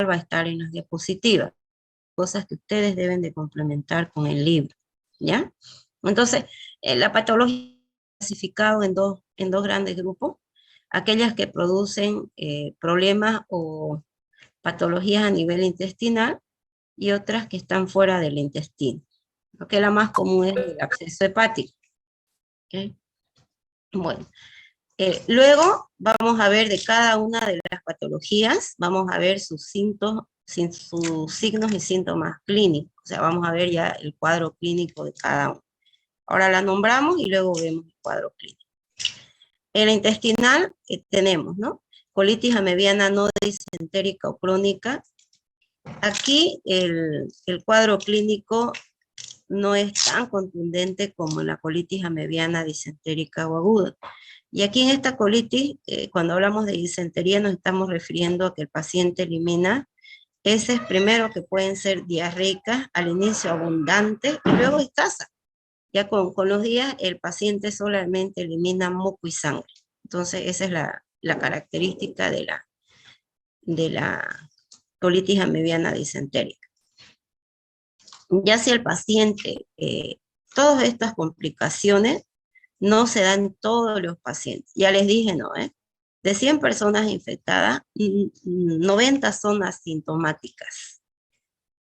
va a estar en las diapositivas, cosas que ustedes deben de complementar con el libro, ¿ya? Entonces, la patología clasificado en dos grandes grupos, aquellas que producen problemas o patologías a nivel intestinal y otras que están fuera del intestino. Porque la más común es el absceso hepático. ¿Okay? Bueno, luego vamos a ver de cada una de las patologías, vamos a ver sus signos y síntomas clínicos. O sea, vamos a ver ya el cuadro clínico de cada uno. Ahora la nombramos y luego vemos el cuadro clínico. En la intestinal tenemos, ¿no? Colitis amebiana no disentérica o crónica. Aquí el cuadro clínico no es tan contundente como en la colitis amebiana disentérica o aguda. Y aquí en esta colitis, cuando hablamos de disentería, nos estamos refiriendo a que el paciente elimina heces primero que pueden ser diarreicas, al inicio abundantes y luego escasas. Ya con los días el paciente solamente elimina moco y sangre. Entonces esa es la característica de la colitis amebiana disentérica. Ya si el paciente, todas estas complicaciones no se dan en todos los pacientes. Ya les dije, ¿no? De 100 personas infectadas, 90 son asintomáticas.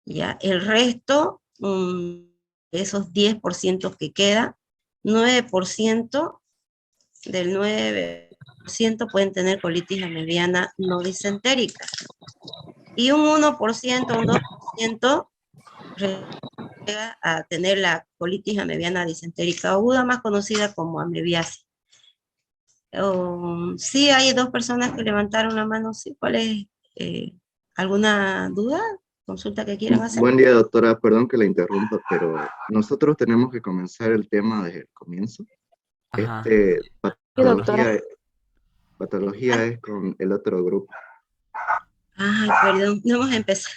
¿Ya? El resto, esos 10% que queda, 9% del 9% pueden tener colitis amebiana no disentérica. Y un 1%, un 2% llega a tener la colitis amebiana disentérica aguda, más conocida como amebiasis. Sí, hay dos personas que levantaron la mano. Sí, ¿cuál es? ¿Alguna duda? ¿Consulta que quieran hacer? Buen día, doctora. Perdón que la interrumpa, pero nosotros tenemos que comenzar el tema desde el comienzo. Ajá. Patología es con el otro grupo. Ay, perdón, no hemos empezado.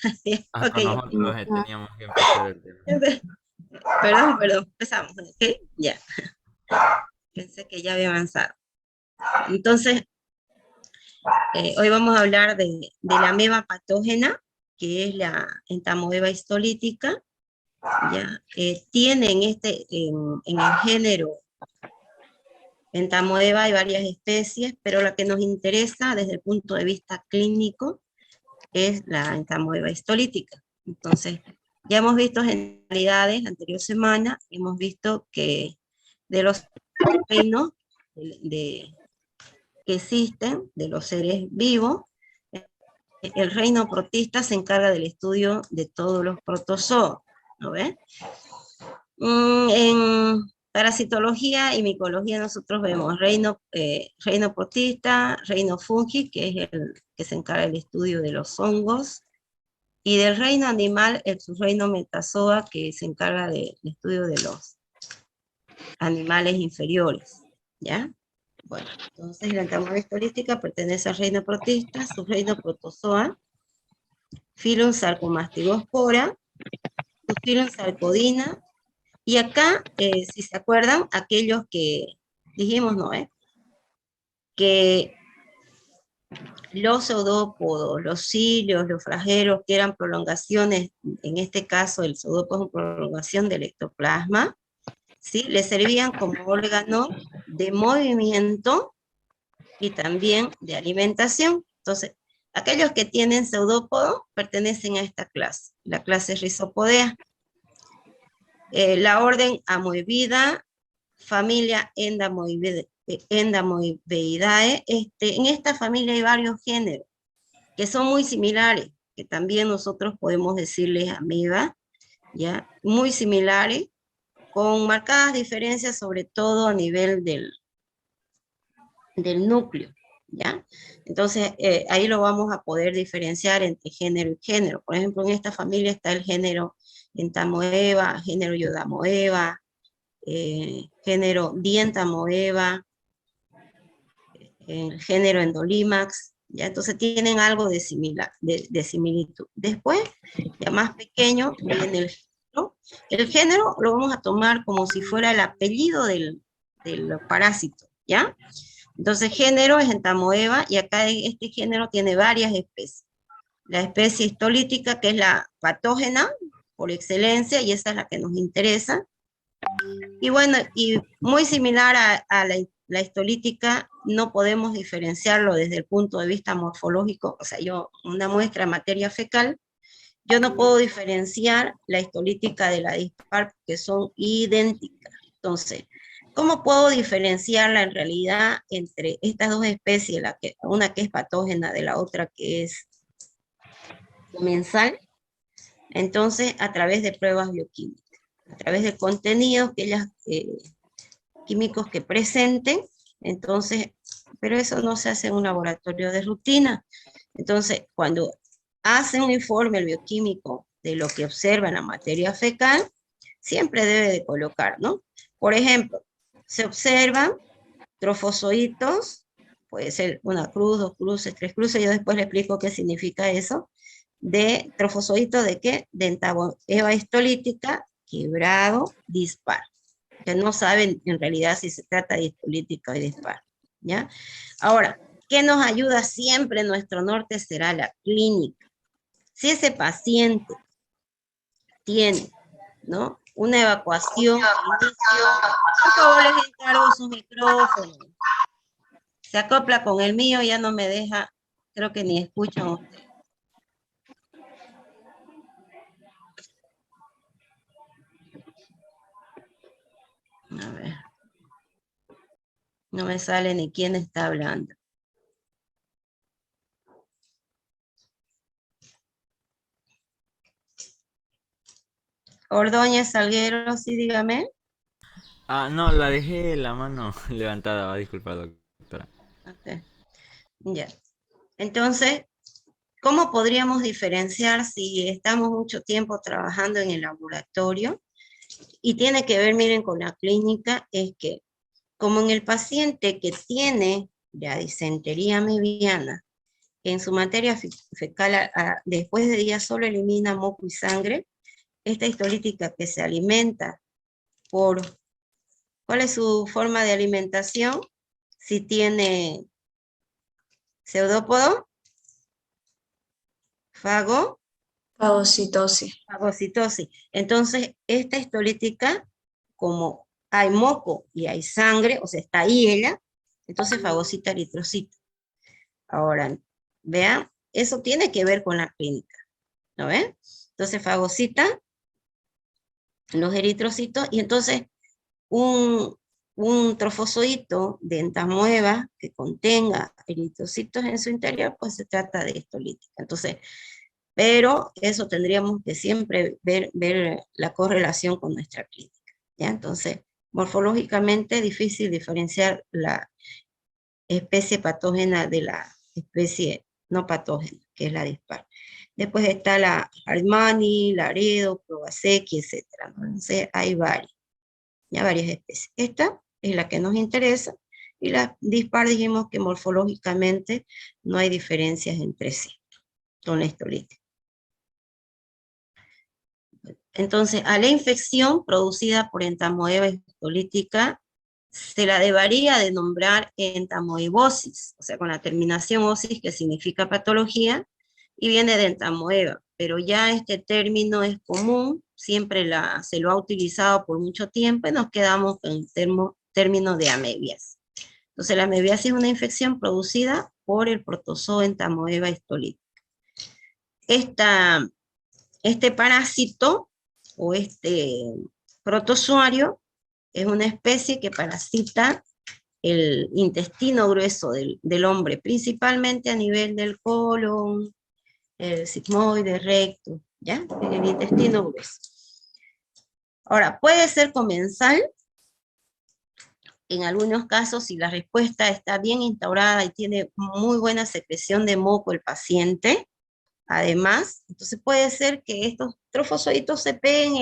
Hasta Okay. nosotros teníamos que empezar el tema. Perdón, empezamos. ¿Okay? Ya. Pensé que ya había avanzado. Entonces, hoy vamos a hablar de la ameba patógena, que es la entamoeba histolítica. Ya, tiene en el género entamoeba hay varias especies, pero la que nos interesa desde el punto de vista clínico es la entamoeba histolítica. Entonces, ya hemos visto generalidades, la anterior semana hemos visto que de los reinos que existen, de los seres vivos, el reino protista se encarga del estudio de todos los protozoos, ¿no ves? En parasitología y micología nosotros vemos reino protista, reino fungi, que es el que se encarga del estudio de los hongos, y del reino animal, el subreino metazoa, que se encarga del estudio de los animales inferiores, ¿ya? Bueno, entonces la entamoeba histolítica pertenece al reino protista, subreino protozoa, filum Sarcomastigospora, subfilum Sarcodina, y acá, si se acuerdan, aquellos que dijimos, ¿no? Que los pseudópodos, los cilios, los flagelos, que eran prolongaciones, en este caso el pseudópodo es una prolongación del ectoplasma, ¿sí? Le servían como órgano de movimiento y también de alimentación. Entonces, aquellos que tienen pseudópodo pertenecen a esta clase, la clase Rhizopodea. La orden Amoebida, familia Endamoebeidae. En esta familia hay varios géneros que son muy similares, que también nosotros podemos decirles ameba, ¿ya? Muy similares, con marcadas diferencias, sobre todo a nivel del núcleo, ¿ya? Entonces, ahí lo vamos a poder diferenciar entre género y género. Por ejemplo, en esta familia está el género Entamoeba, género Iodamoeba, género Dientamoeba, el género Endolimax, ¿ya? Entonces tienen algo de similitud. Después, ya más pequeño, viene el género. El género lo vamos a tomar como si fuera el apellido del parásito, ¿ya? Entonces género es Entamoeba, y acá este género tiene varias especies. la especie histolítica, que es la patógena por excelencia, y esa es la que nos interesa. Y bueno, y muy similar a la histolítica, no podemos diferenciarlo desde el punto de vista morfológico. O sea, yo, una muestra de materia fecal, yo no puedo diferenciar la histolítica de la dispar, porque son idénticas. Entonces, ¿cómo puedo diferenciarla en realidad entre estas dos especies, una que es patógena de la otra que es comensal? Entonces, a través de pruebas bioquímicas, a través de contenidos que ellas, químicos que presenten. Entonces, pero eso no se hace en un laboratorio de rutina. Entonces, cuando hace un informe el bioquímico de lo que observa en la materia fecal, siempre debe de colocar, ¿no? Por ejemplo, se observan trofozoitos, puede ser una cruz, 2 cruces, 3 cruces, yo después le explico qué significa eso, de trofozoitos de qué? De entamoeba histolítica, quebrado, dispar, que no saben en realidad si se trata de histolítica o de dispar, ¿ya? Ahora, ¿qué nos ayuda siempre? Nuestro norte será la clínica. Si ese paciente tiene, ¿no?, una evacuación al inicio, por favor les encargo sus micrófonos. Se acopla con el mío, ya no me deja, creo que ni escuchan ustedes. A ver. No me sale ni quién está hablando. Ordóñez Salguero, sí, dígame. Ah, no, la dejé la mano levantada, disculpa, doctora. Okay. Ya. Entonces, ¿cómo podríamos diferenciar si estamos mucho tiempo trabajando en el laboratorio? Y tiene que ver, miren, con la clínica, es que como en el paciente que tiene la disentería mediana, en su materia fecal, después de días solo elimina moco y sangre, esta histolítica que se alimenta por, ¿cuál es su forma de alimentación? Si tiene pseudópodo, fago, Fagocitosis. fagocitosis. Entonces, esta histolítica, como hay moco y hay sangre, o sea, está ahí ella, entonces fagocita eritrocito. Ahora, vean, eso tiene que ver con la clínica, ¿no ven? Entonces fagocita los eritrocitos, y entonces un, un trofozoito de entamoeba que contenga eritrocitos en su interior, pues se trata de histolítica. Entonces, pero eso tendríamos que siempre ver la correlación con nuestra clínica, ¿ya? Entonces, morfológicamente es difícil diferenciar la especie patógena de la especie no patógena, que es la dispar. Después está la Armani, Laredo, Provasecchi, etc. Entonces, hay varias especies. Esta es la que nos interesa, y la dispar dijimos que morfológicamente no hay diferencias entre sí con la histolítica. Entonces, a la infección producida por entamoeba histolítica se la debería de nombrar entamoebosis, o sea, con la terminación osis, que significa patología, y viene de entamoeba, pero ya este término es común, siempre se lo ha utilizado por mucho tiempo, y nos quedamos con el término de amebiasis. Entonces, la amebiasis es una infección producida por el protozoo entamoeba histolítica. Este parásito o este protozoario es una especie que parasita el intestino grueso del hombre, principalmente a nivel del colon, el sigmoide, recto, ¿ya? En el intestino grueso. Ahora, puede ser comensal en algunos casos si la respuesta está bien instaurada y tiene muy buena secreción de moco el paciente. Además, entonces puede ser que estos trofozoitos se peguen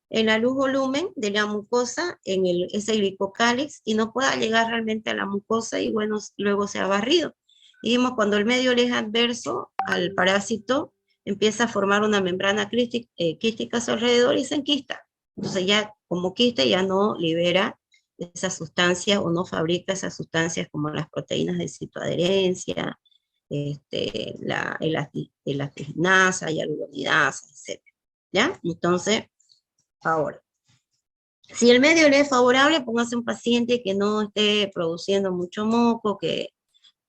en la luz volumen de la mucosa, en ese glicocálix, y no pueda llegar realmente a la mucosa, y bueno, luego se ha barrido. Y vimos, cuando el medio le es adverso al parásito, empieza a formar una membrana quística a su alrededor y se enquista. Entonces ya como quiste ya no libera esas sustancias o no fabrica esas sustancias como las proteínas de citoadherencia, elastiginasa, hialuronidasa, etc. ¿Ya? Entonces, ahora, si el medio le es favorable, póngase un paciente que no esté produciendo mucho moco, que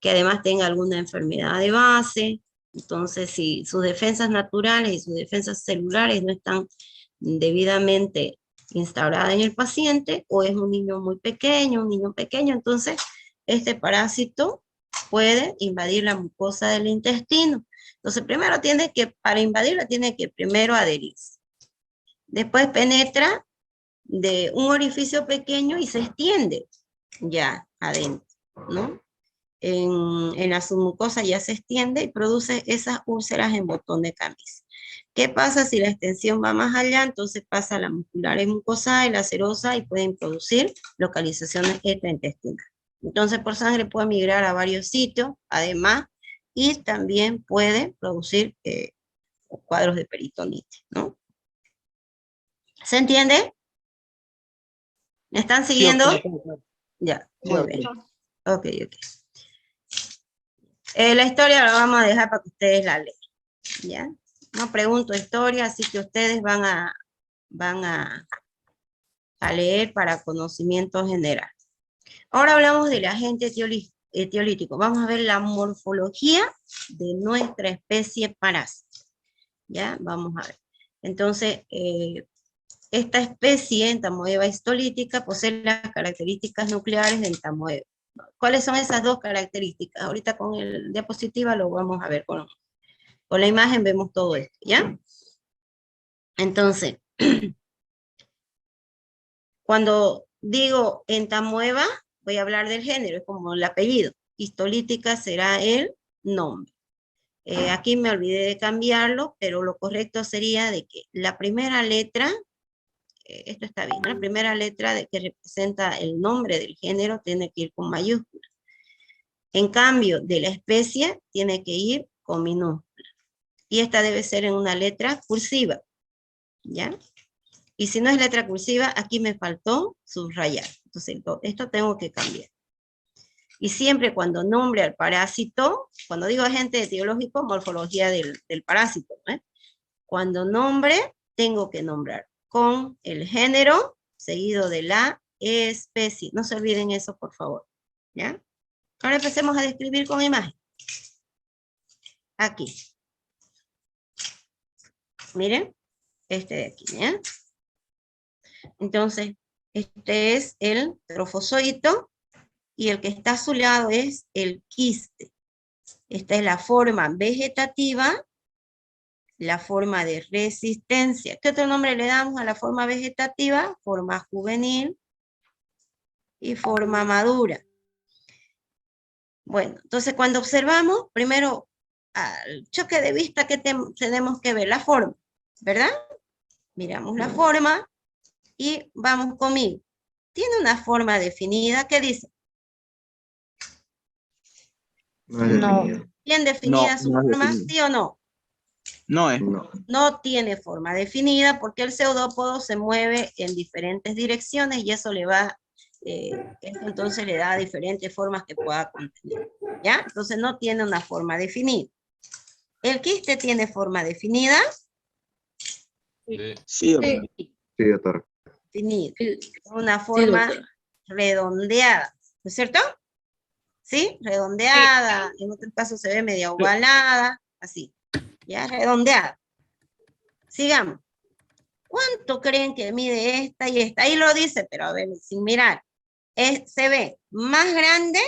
además tenga alguna enfermedad de base. Entonces, si sus defensas naturales y sus defensas celulares no están debidamente instauradas en el paciente, o es un niño muy pequeño, entonces este parásito puede invadir la mucosa del intestino. Entonces, para invadirla, tiene que primero adherirse. Después penetra de un orificio pequeño y se extiende ya adentro, ¿no? En la submucosa ya se extiende y produce esas úlceras en botón de camisa. ¿Qué pasa si la extensión va más allá? Entonces pasa a la muscular mucosa y la serosa y pueden producir localizaciones extraintestinales. Entonces por sangre puede migrar a varios sitios, además, y también puede producir cuadros de peritonitis, ¿no? ¿Se entiende? ¿Me están siguiendo? Ya, muy bien. Ok. La historia la vamos a dejar para que ustedes la lean, ¿ya? No pregunto historia, así que ustedes van a leer para conocimiento general. Ahora hablamos del agente etiolítico. Vamos a ver la morfología de nuestra especie parásita, ¿ya? Vamos a ver. Entonces, esta especie, Entamoeba histolítica, posee las características nucleares de Entamoeba. ¿Cuáles son esas dos características? Ahorita con el diapositiva lo vamos a ver con la imagen, vemos todo esto, ¿ya? Entonces, cuando digo Entamoeba, voy a hablar del género, es como el apellido. Histolítica será el nombre. Aquí me olvidé de cambiarlo, pero lo correcto sería de que la primera letra, esto está bien, la primera letra que representa el nombre del género tiene que ir con mayúscula. En cambio, de la especie tiene que ir con minúscula. Y esta debe ser en una letra cursiva, ¿ya? Y si no es letra cursiva, aquí me faltó subrayar. Entonces, esto tengo que cambiar. Y siempre cuando nombre al parásito, cuando digo agente etiológico, morfología del parásito, ¿eh? Cuando nombre, tengo que nombrar con el género, seguido de la especie. No se olviden eso, por favor, ¿ya? Ahora empecemos a describir con imagen. Aquí. Miren, este de aquí, ¿ya? Entonces, este es el trofozoito y el que está a su lado es el quiste. Esta es la forma vegetativa, la forma de resistencia. ¿Qué otro nombre le damos a la forma vegetativa? Forma juvenil y forma madura. Bueno, entonces cuando observamos, primero, al choque de vista que tenemos que ver la forma, ¿verdad? Miramos la forma y vamos conmigo. Tiene una forma definida, ¿qué dice? No es definida. ¿Bien definida su no es forma, definida. sí o no? No es. No. No tiene forma definida porque el pseudópodo se mueve en diferentes direcciones y eso le va, esto entonces le da diferentes formas que pueda contener, ¿ya? Entonces no tiene una forma definida. ¿El quiste tiene forma definida? Sí, doctor. Sí, doctor. Definida. Una forma redondeada, ¿no es cierto? ¿Sí? Redondeada, en otro caso se ve media ovalada, así, ya, redondeada. Sigamos. ¿Cuánto creen que mide esta y esta? Ahí lo dice, pero a ver, sin mirar. ¿Se ve más grande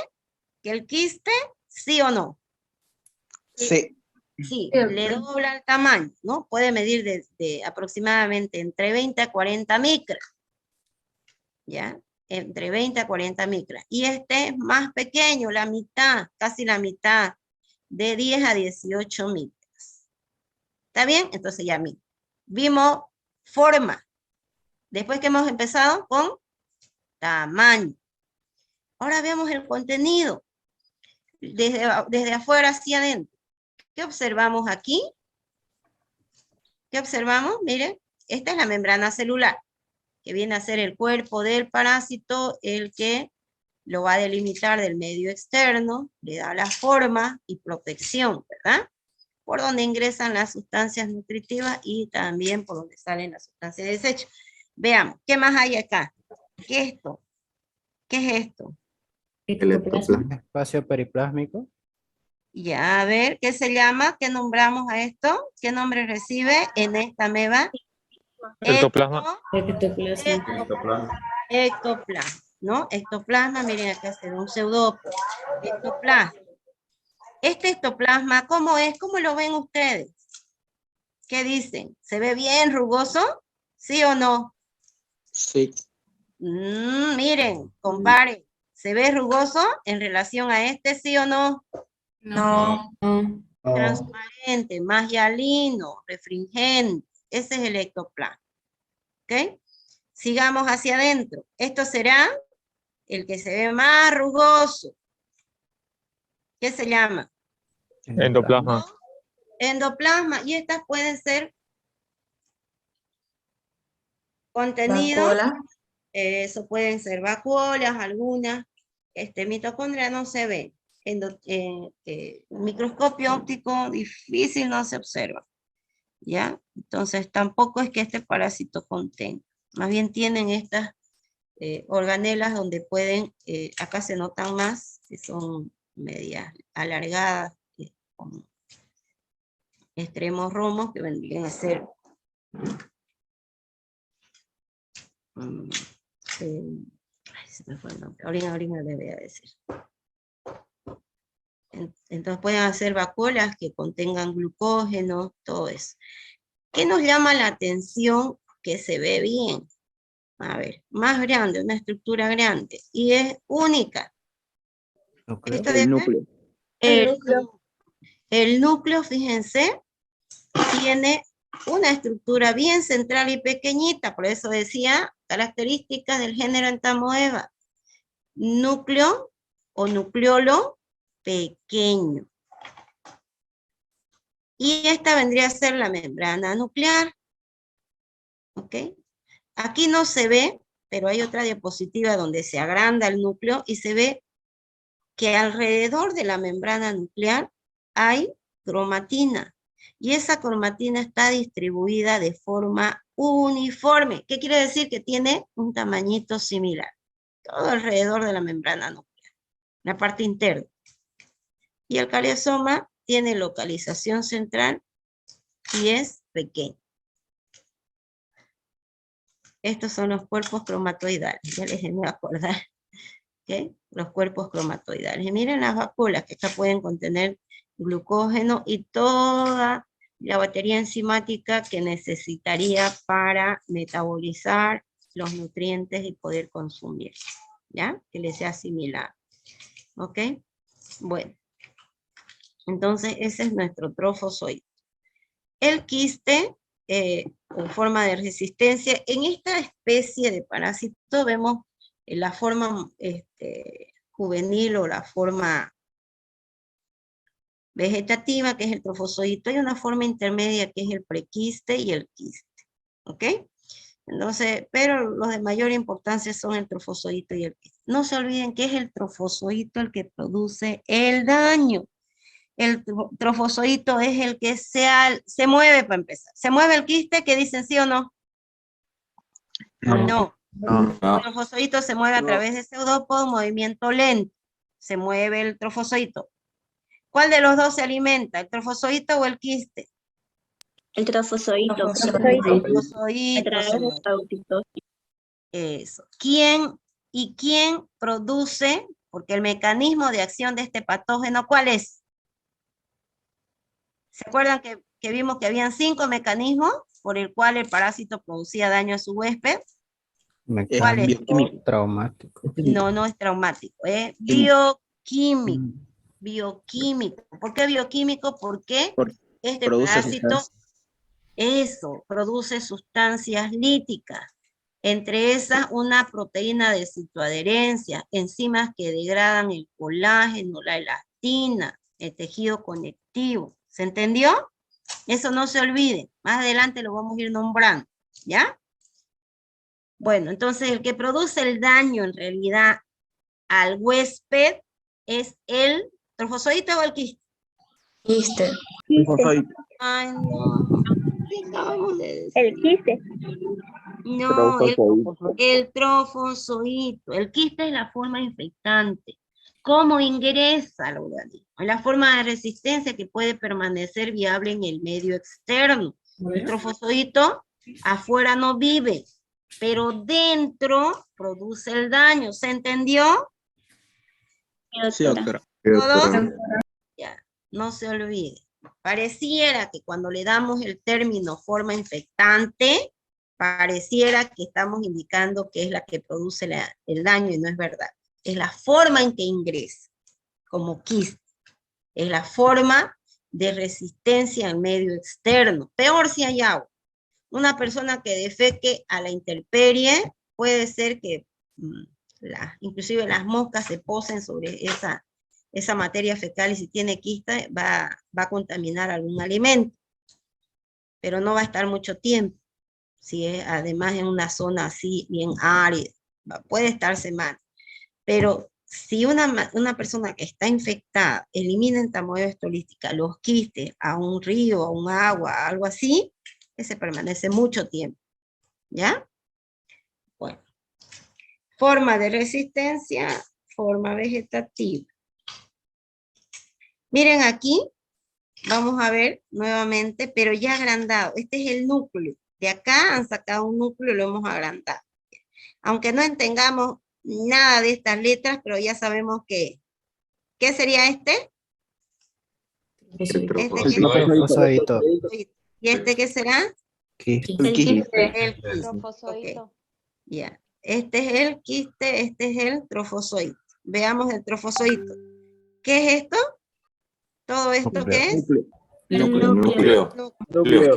que el quiste? ¿Sí o no? Sí. Sí, le dobla el tamaño, ¿no? Puede medir de aproximadamente entre 20 a 40 micras. ¿Ya? Entre 20 a 40 micras. Y este es más pequeño, la mitad, casi la mitad, de 10 a 18 micras. ¿Está bien? Entonces ya vimos forma. Después que hemos empezado con tamaño. Ahora vemos el contenido. Desde afuera hacia adentro. ¿Qué observamos aquí? ¿Qué observamos? Miren, esta es la membrana celular, que viene a ser el cuerpo del parásito, el que lo va a delimitar del medio externo, le da la forma y protección, ¿verdad? Por donde ingresan las sustancias nutritivas y también por donde salen las sustancias de desecho. Veamos, ¿qué más hay acá? ¿Qué es esto? ¿Qué es esto? El ectoplasma. Espacio periplásmico. Ya, a ver, ¿qué se llama? ¿Qué nombramos a esto? ¿Qué nombre recibe en esta ameba? Ectoplasma. Ectoplasma, ¿no? Ectoplasma, miren acá se ve un pseudópodo. Ectoplasma. Este ectoplasma, ¿cómo es? ¿Cómo lo ven ustedes? ¿Qué dicen? ¿Se ve bien rugoso? ¿Sí o no? Sí. Miren, comparen. ¿Se ve rugoso en relación a este, sí o no? No. Transparente, más hialino, refringente. Ese es el ectoplasma. ¿Ok? Sigamos hacia adentro. Esto será el que se ve más rugoso. ¿Qué se llama? Endoplasma. Endoplasma. Y estas pueden ser contenidos. Eso pueden ser vacuolas, algunas. Mitocondria no se ve. Microscopio óptico difícil no se observa. ¿Ya? Entonces tampoco es que este parásito contenga. Más bien tienen estas organelas donde pueden, acá se notan más, que son medias alargadas, con extremos romos que vendrían a ser ay, se me fue el nombre. Ahorita le voy a decir. Entonces pueden hacer vacuolas que contengan glucógeno, todo eso. ¿Qué nos llama la atención? Que se ve bien. A ver, más grande, una estructura grande. Y es única. ¿Esto de El acá? núcleo. El núcleo, fíjense, tiene una estructura bien central y pequeñita. Por eso decía, características del género Entamoeba. Núcleo o nucleolo pequeño. Y esta vendría a ser la membrana nuclear. ¿Ok? Aquí no se ve, pero hay otra diapositiva donde se agranda el núcleo y se ve que alrededor de la membrana nuclear hay cromatina. Y esa cromatina está distribuida de forma uniforme. ¿Qué quiere decir? Que tiene un tamañito similar. Todo alrededor de la membrana nuclear, la parte interna. Y el cariosoma tiene localización central y es pequeño. Estos son los cuerpos cromatoidales, ya les voy a acordar. ¿Okay? Los cuerpos cromatoidales. Y miren las vacuolas, que estas pueden contener glucógeno y toda la batería enzimática que necesitaría para metabolizar los nutrientes y poder consumir, ¿ya? Que les sea similar. ¿Ok? Bueno. Entonces, ese es nuestro trofozoito. El quiste, en forma de resistencia, en esta especie de parásito vemos la forma juvenil o la forma vegetativa, que es el trofozoito, y una forma intermedia, que es el prequiste y el quiste. ¿Ok? Entonces, pero los de mayor importancia son el trofozoito y el quiste. No se olviden que es el trofozoito el que produce el daño. El trofozoito es el que se mueve para empezar. ¿Se mueve el quiste? ¿Qué dicen, sí o no? No. El trofozoito se mueve a través de pseudópodo, movimiento lento. Se mueve el trofozoito. ¿Cuál de los dos se alimenta? ¿El trofozoito o el quiste? El trofozoito. El trofozoito. Eso. ¿Quién produce? Porque el mecanismo de acción de este patógeno, ¿cuál es? ¿Se acuerdan que vimos que habían 5 mecanismos por el cual el parásito producía daño a su huésped? ¿Cuál es? Bioquímico. Traumático. No, no es traumático, es bioquímico. Bioquímico. ¿Por qué bioquímico? Porque este Produce parásito, sustancias. produce sustancias líticas. Entre esas, una proteína de citoadherencia, enzimas que degradan el colágeno, la elastina, el tejido conectivo. ¿Se entendió? Eso no se olvide. Más adelante lo vamos a ir nombrando. ¿Ya? Bueno, entonces el que produce el daño en realidad al huésped es el trofozoito o el quiste. Quiste. Ay, no. ¿Qué acabamos de decir? El quiste. No, el trofozoito. El quiste es la forma infectante. ¿Cómo ingresa al organismo? Es la forma de resistencia que puede permanecer viable en el medio externo. El trofozoito afuera no vive, pero dentro produce el daño. ¿Se entendió? Sí, doctora. Sí, doctora. ¿Todos? Ya, no se olvide. Pareciera que cuando le damos el término forma infectante, pareciera que estamos indicando que es la que produce el daño y no es verdad. Es la forma en que ingresa, como quiste. Es la forma de resistencia al medio externo. Peor si hay agua. Una persona que defeque a la intemperie, puede ser que inclusive las moscas se posen sobre esa materia fecal y si tiene quiste va a contaminar algún alimento. Pero no va a estar mucho tiempo. Si es además en una zona así bien árida, puede estar semanas. Pero si una persona que está infectada elimina en tamoyo estolística los quistes a un río, a un agua, a algo así, ese permanece mucho tiempo. ¿Ya? Bueno. Forma de resistencia, forma vegetativa. Miren aquí, vamos a ver nuevamente, pero ya agrandado. Este es el núcleo. De acá han sacado un núcleo y lo hemos agrandado. Aunque no entendamos nada de estas letras, pero ya sabemos que, ¿qué sería este? El Trofozoito. ¿Y este qué será? Quiste. El quiste. El quiste. Trofozoito. Ok. Ya. Este es el quiste, este es el trofozoito. Veamos el trofozoito. ¿Qué es esto? ¿Todo esto Núcleo. qué es? Núcleo.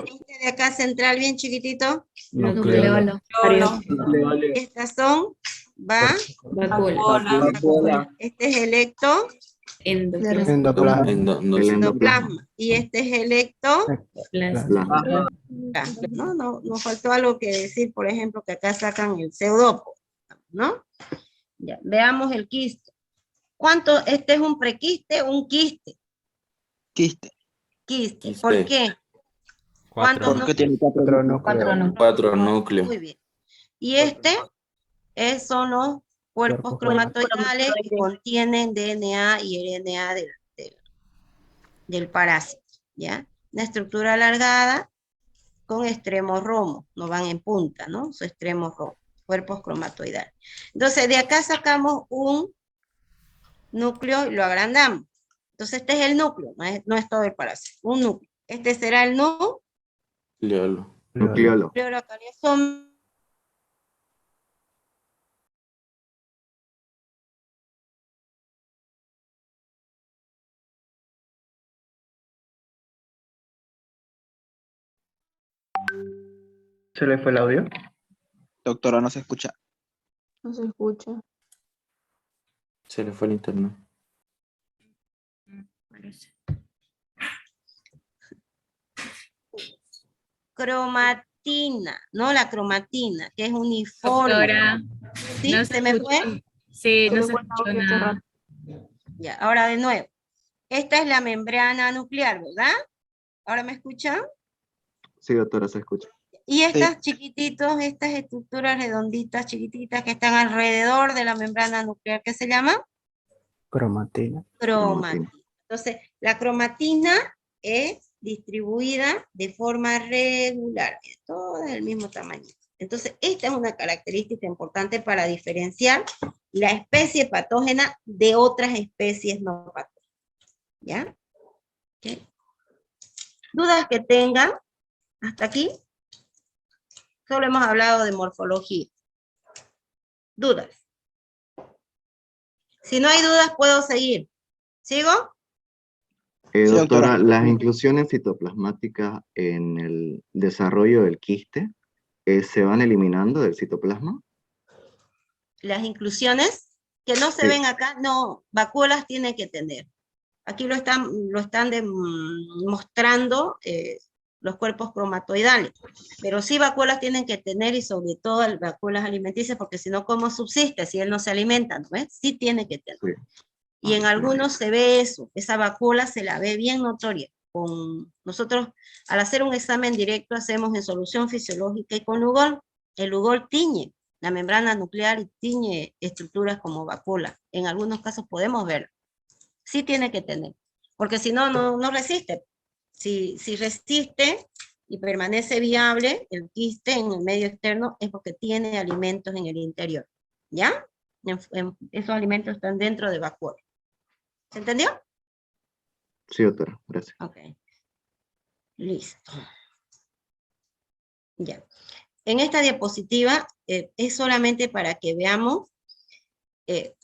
Este de acá central bien chiquitito. Nucleolo. Estas son, este es el Endoplasma. El endoplasma. Y este es el endoplasma. No, nos faltó algo que decir, por ejemplo, que acá sacan el pseudópodo, ¿no? Ya, veamos el quiste. ¿Cuánto? ¿Este es un prequiste o un quiste? Quiste. Quiste. ¿Por qué? Cuatro. ¿Cuántos Porque tiene cuatro núcleos? Muy bien. Y este son los cuerpos cromatoidales que contienen DNA y RNA del parásito, ¿ya? Una estructura alargada con extremos romos, no van en punta, ¿no? Su extremo romo, cuerpos cromatoidales. Entonces, de acá sacamos un núcleo y lo agrandamos. Entonces, este es el núcleo, no es todo el parásito, un núcleo. Este será el Nucleolo. son ¿Se le fue el audio? Doctora, no se escucha. No se escucha. Se le fue el internet. cromatina, ¿no? La cromatina, que es uniforme. Doctora, ¿Sí? no ¿Se me fue? Sí, no se escuchó nada. Ya, ahora de nuevo. Esta es la membrana nuclear, ¿verdad? ¿Ahora me escuchan? Sí, doctora, se escucha. Y estas chiquititos, estas estructuras redonditas, chiquititas, que están alrededor de la membrana nuclear, ¿qué se llama? Cromatina. Cromatina. Entonces, la cromatina es distribuida de forma regular, todo del mismo tamaño. Entonces, esta es una característica importante para diferenciar la especie patógena de otras especies no patógenas. ¿Ya? Okay. ¿Dudas que tengan hasta aquí? Solo hemos hablado de morfología. ¿Dudas? Si no hay dudas, puedo seguir. ¿Sigo? Doctora, las inclusiones citoplasmáticas en el desarrollo del quiste se van eliminando del citoplasma. Las inclusiones que no se ven acá, no, vacuolas tiene que tener. Aquí lo están mostrando los cuerpos cromatoidales. Pero sí vacuolas tienen que tener, y sobre todo vacuolas alimenticias, porque si no, ¿cómo subsiste si él no se alimenta? ¿No ves? Sí tiene que tener. Sí. Y en algunos se ve eso, esa vacuola se la ve bien notoria. Nosotros, al hacer un examen directo, hacemos en solución fisiológica y con Lugol. El Lugol tiñe la membrana nuclear y tiñe estructuras como vacuola. En algunos casos podemos ver. Sí tiene que tener, porque si no, no resiste. Si resiste y permanece viable el quiste en el medio externo, es porque tiene alimentos en el interior. ¿Ya? Esos alimentos están dentro de vacuola. ¿Se entendió? Sí, doctora, gracias. Ok. Listo. Ya. En esta diapositiva es solamente para que veamos,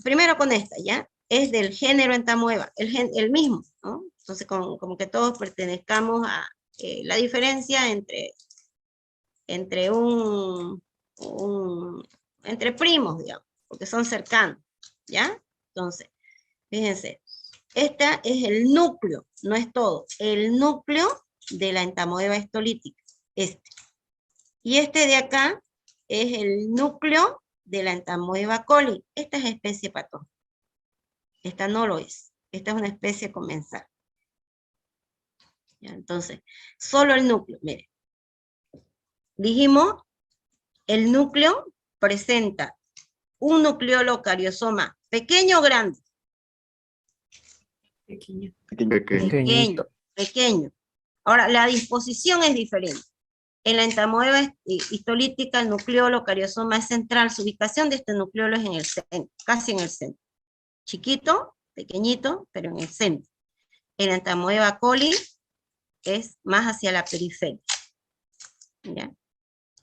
primero con esta, ¿ya? Es del género Entamoeba, el mismo, ¿no? Entonces, como que todos pertenezcamos a la diferencia entre entre primos, digamos, porque son cercanos, ¿ya? Entonces, fíjense, este es el núcleo, no es todo, el núcleo de la entamoeba histolítica, este. Y este de acá es el núcleo de la entamoeba coli. Esta es especie patógena. Esta no lo es. Esta es una especie comensal. ¿Ya? Entonces, solo el núcleo, miren. Dijimos, el núcleo presenta un nucleolo cariosoma pequeño o grande. Pequeño. Pequeño. Ahora, la disposición es diferente. En la entamoeba histolítica, el nucleolo cariosoma es central. Su ubicación de este nucleolo es en el centro, casi en el centro. Chiquito, pequeñito, pero en el centro. En la entamoeba coli es más hacia la periferia. ¿Ya?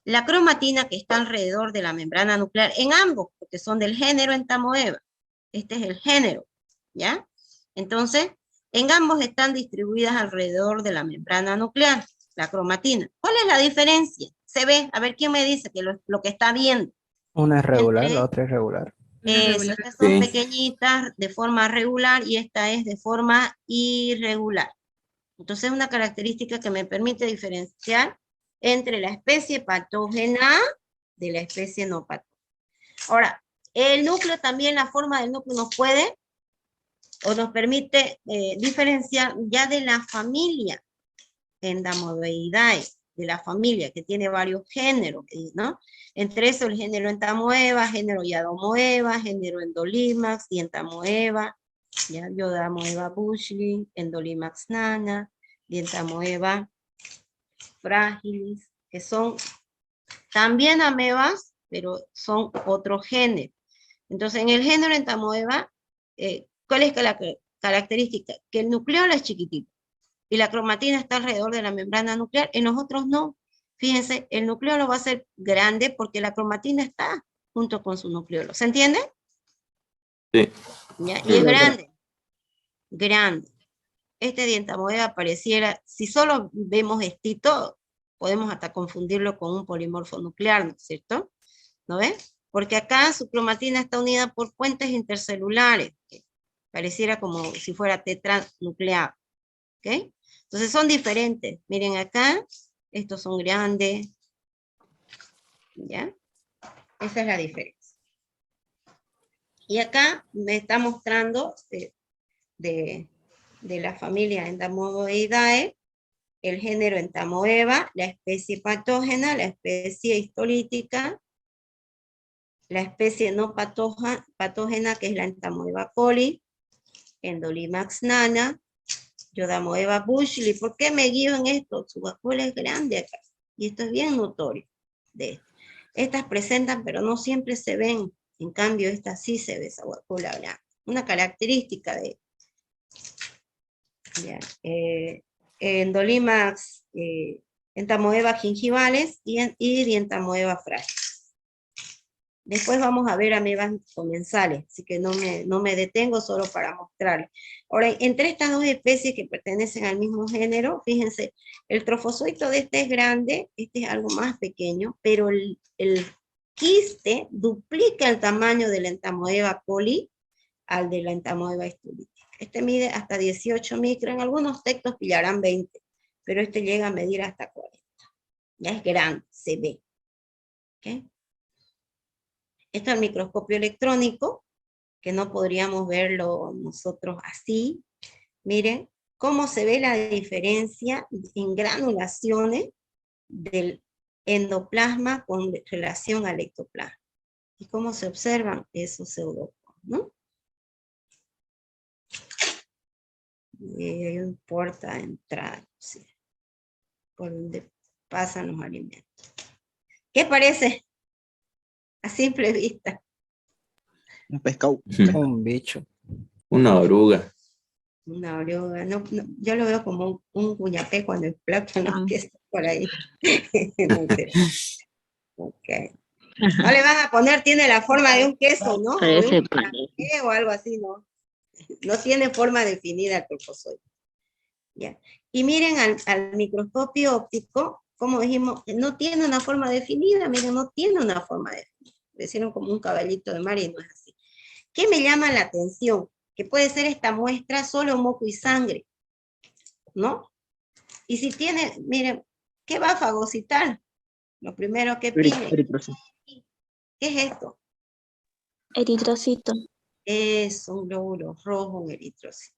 La cromatina que está alrededor de la membrana nuclear, en ambos, porque son del género entamoeba. Este es el género, ¿ya? Entonces, en ambos están distribuidas alrededor de la membrana nuclear, la cromatina. ¿Cuál es la diferencia? Se ve, a ver quién me dice que lo que está viendo. Una es regular, la otra es regular. Estas son pequeñitas de forma regular y esta es de forma irregular. Entonces, una característica que me permite diferenciar entre la especie patógena de la especie no patógena. Ahora, el núcleo también, la forma del núcleo nos puede o nos permite diferenciar ya de la familia Entamoebaidae, de la familia que tiene varios géneros, ¿no? Entre eso el género Entamoeba, género Yadomoeba, género Endolimax, Dientamoeba, ¿ya? Yodamoeba bushli, Endolimax nana, Dientamoeba fragilis, que son también amebas, pero son otro género. Entonces, en el género Entamoeba, ¿cuál es la característica? Que el nucleolo es chiquitito y la cromatina está alrededor de la membrana nuclear. En los otros no. Fíjense, el nucleolo va a ser grande porque la cromatina está junto con su nucleolo. ¿Se entiende? Sí. ¿Ya? Y es grande. Grande. Este Dientamoeba pareciera, si solo vemos estito, podemos hasta confundirlo con un polimorfo nuclear, ¿no es cierto? ¿No ves? Porque acá su cromatina está unida por puentes intercelulares, que pareciera como si fuera tetranucleado. ¿Ok? Entonces son diferentes. Miren acá, estos son grandes. ¿Ya? Esa es la diferencia. Y acá me está mostrando de la familia Entamoebaidae, el género Entamoeba, la especie patógena, la especie histolítica, la especie no patógena, que es la Entamoeba coli, Endolimax nana, Yodamoeba bushli. ¿Por qué me guío en esto? Su vacuola es grande acá, y esto es bien notorio de esto. Estas presentan, pero no siempre se ven. En cambio, esta sí se ve, esa vacuola grande. Una característica de ya, Endolimax, Entamoeba gingivales y Dientamoeba frágil. Después vamos a ver amebas comensales, así que no me detengo solo para mostrarles. Ahora, entre estas dos especies que pertenecen al mismo género, fíjense, el trofozoito de este es grande, este es algo más pequeño, pero el quiste duplica el tamaño de la Entamoeba coli al de la Entamoeba histolítica. Este mide hasta 18 micros, en algunos textos pillarán 20, pero este llega a medir hasta 40. Ya es grande, se ve. ¿Okay? Esto es el microscopio electrónico, que no podríamos verlo nosotros así. Miren cómo se ve la diferencia en granulaciones del endoplasma con relación al ectoplasma. Y cómo se observan esos pseudoconos, ¿no? Hay un puerta de entrada, sí, por donde pasan los alimentos. ¿Qué parece? A simple vista. Un pescado. Un bicho. Una oruga. Una oruga. No, yo lo veo como un cuñapé cuando explotan los quesos por ahí. No sé. Okay. No le van a poner, tiene la forma de un queso, ¿no? Parece O un cuñapé o algo así, ¿no? No tiene forma definida el trofozoide. ¿Ya? Y miren al microscopio óptico, como dijimos, no tiene una forma definida, miren, no tiene una forma definida. Le hicieron como un caballito de mar y no es así. ¿Qué me llama la atención? Que puede ser esta muestra solo moco y sangre, ¿no? Y si tiene, miren, ¿qué va a fagocitar? Lo primero que pide. Eritrocito. ¿Qué es esto? Eritrocito. Es un glóbulo rojo, un eritrocito.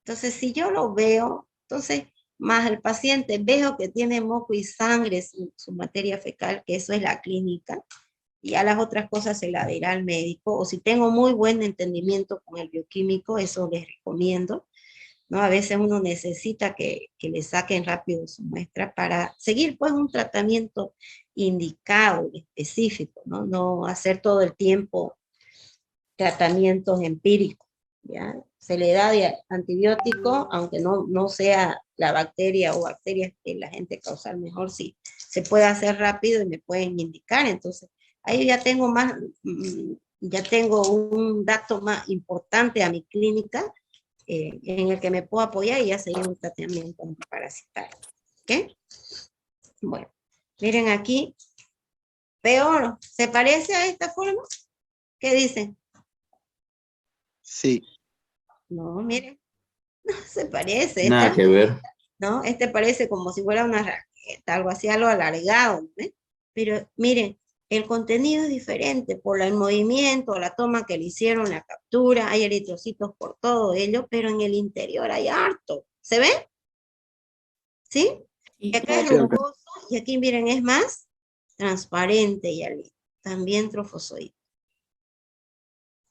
Entonces, si yo lo veo, entonces, más el paciente veo que tiene moco y sangre, su materia fecal, que eso es la clínica, y a las otras cosas se la dirá al médico, o si tengo muy buen entendimiento con el bioquímico, eso les recomiendo, ¿no? A veces uno necesita que le saquen rápido su muestra para seguir pues un tratamiento indicado, específico, ¿no? No hacer todo el tiempo tratamientos empíricos, ¿ya? Se le da de antibiótico, aunque no sea la bacteria o bacterias que la gente causal mejor, sí, se puede hacer rápido y me pueden indicar, entonces ahí ya tengo más, ya tengo un dato más importante a mi clínica, en el que me puedo apoyar y ya seguir un tratamiento antiparasitario. ¿Ok? Bueno, miren aquí, peor, ¿se parece a esta forma? ¿Qué dicen? Sí. No, miren, no se parece. Nada Esta, que ver. ¿no? Este parece como si fuera una raqueta, algo así, algo alargado, ¿no? Pero miren, el contenido es diferente por el movimiento, la toma que le hicieron, la captura, hay eritrocitos por todo ello, pero en el interior hay harto. ¿Se ve? ¿Sí? Y acá es rugoso, y aquí miren, es más transparente y alito. También trofozoide.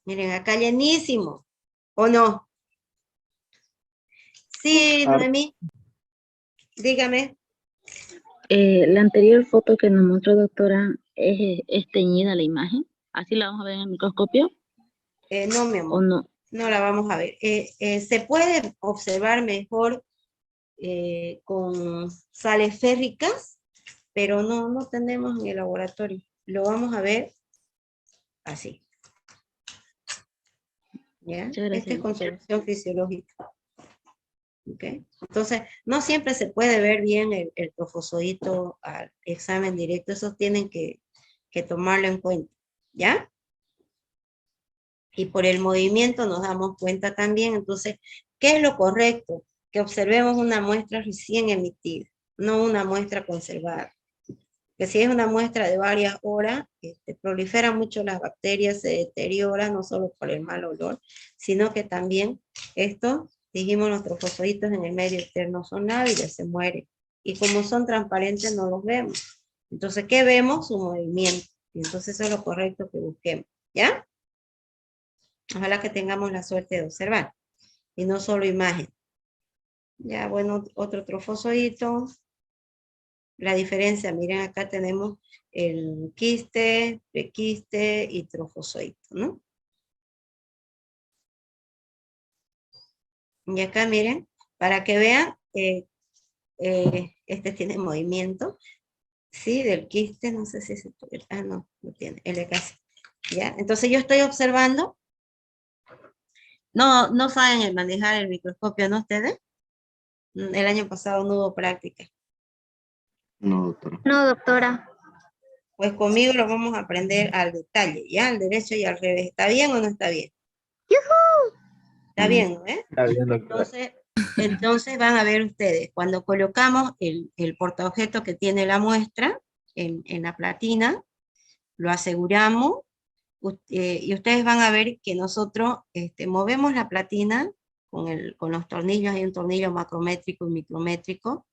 Miren, acá llenísimo, ¿o no? Sí, Noemí, dígame. La anterior foto que nos mostró doctora es teñida la imagen. ¿Así la vamos a ver en el microscopio? No, mi ¿O amor, no? no la vamos a ver. Se puede observar mejor con sales férricas, pero no tenemos en el laboratorio. Lo vamos a ver así. ¿Ya? Muchas gracias. Esta es con solución fisiológica. ¿Okay? Entonces, no siempre se puede ver bien el trofozoito al examen directo, eso tienen que tomarlo en cuenta, ¿ya? Y por el movimiento nos damos cuenta también, entonces, ¿qué es lo correcto? Que observemos una muestra recién emitida, no una muestra conservada. Que si es una muestra de varias horas, proliferan mucho las bacterias, se deterioran, no solo por el mal olor, sino que también esto, dijimos, los trofozoitos en el medio externo son hábiles, se mueren. Y como son transparentes, no los vemos. Entonces, ¿qué vemos? Su movimiento. Y entonces eso es lo correcto que busquemos. ¿Ya? Ojalá que tengamos la suerte de observar. Y no solo imagen. Ya, bueno, otro trofozoito. La diferencia, miren, acá tenemos el quiste, prequiste y trofozoito, ¿no? Y acá miren, para que vean, este tiene movimiento, ¿sí? Del quiste, no sé si se puede, no tiene, el de casi, ¿ya? Entonces yo estoy observando, no saben el manejar el microscopio, ¿no ustedes? El año pasado no hubo práctica. No, doctora. No, doctora. Pues conmigo lo vamos a aprender al detalle, ¿ya? Al derecho y al revés. ¿Está bien o no está bien? Está bien, ¿no? Está bien, doctora. Entonces, Entonces van a ver ustedes, cuando colocamos el portaobjeto que tiene la muestra en la platina, lo aseguramos, y ustedes van a ver que nosotros movemos la platina con los tornillos. Hay un tornillo macrométrico y micrométrico,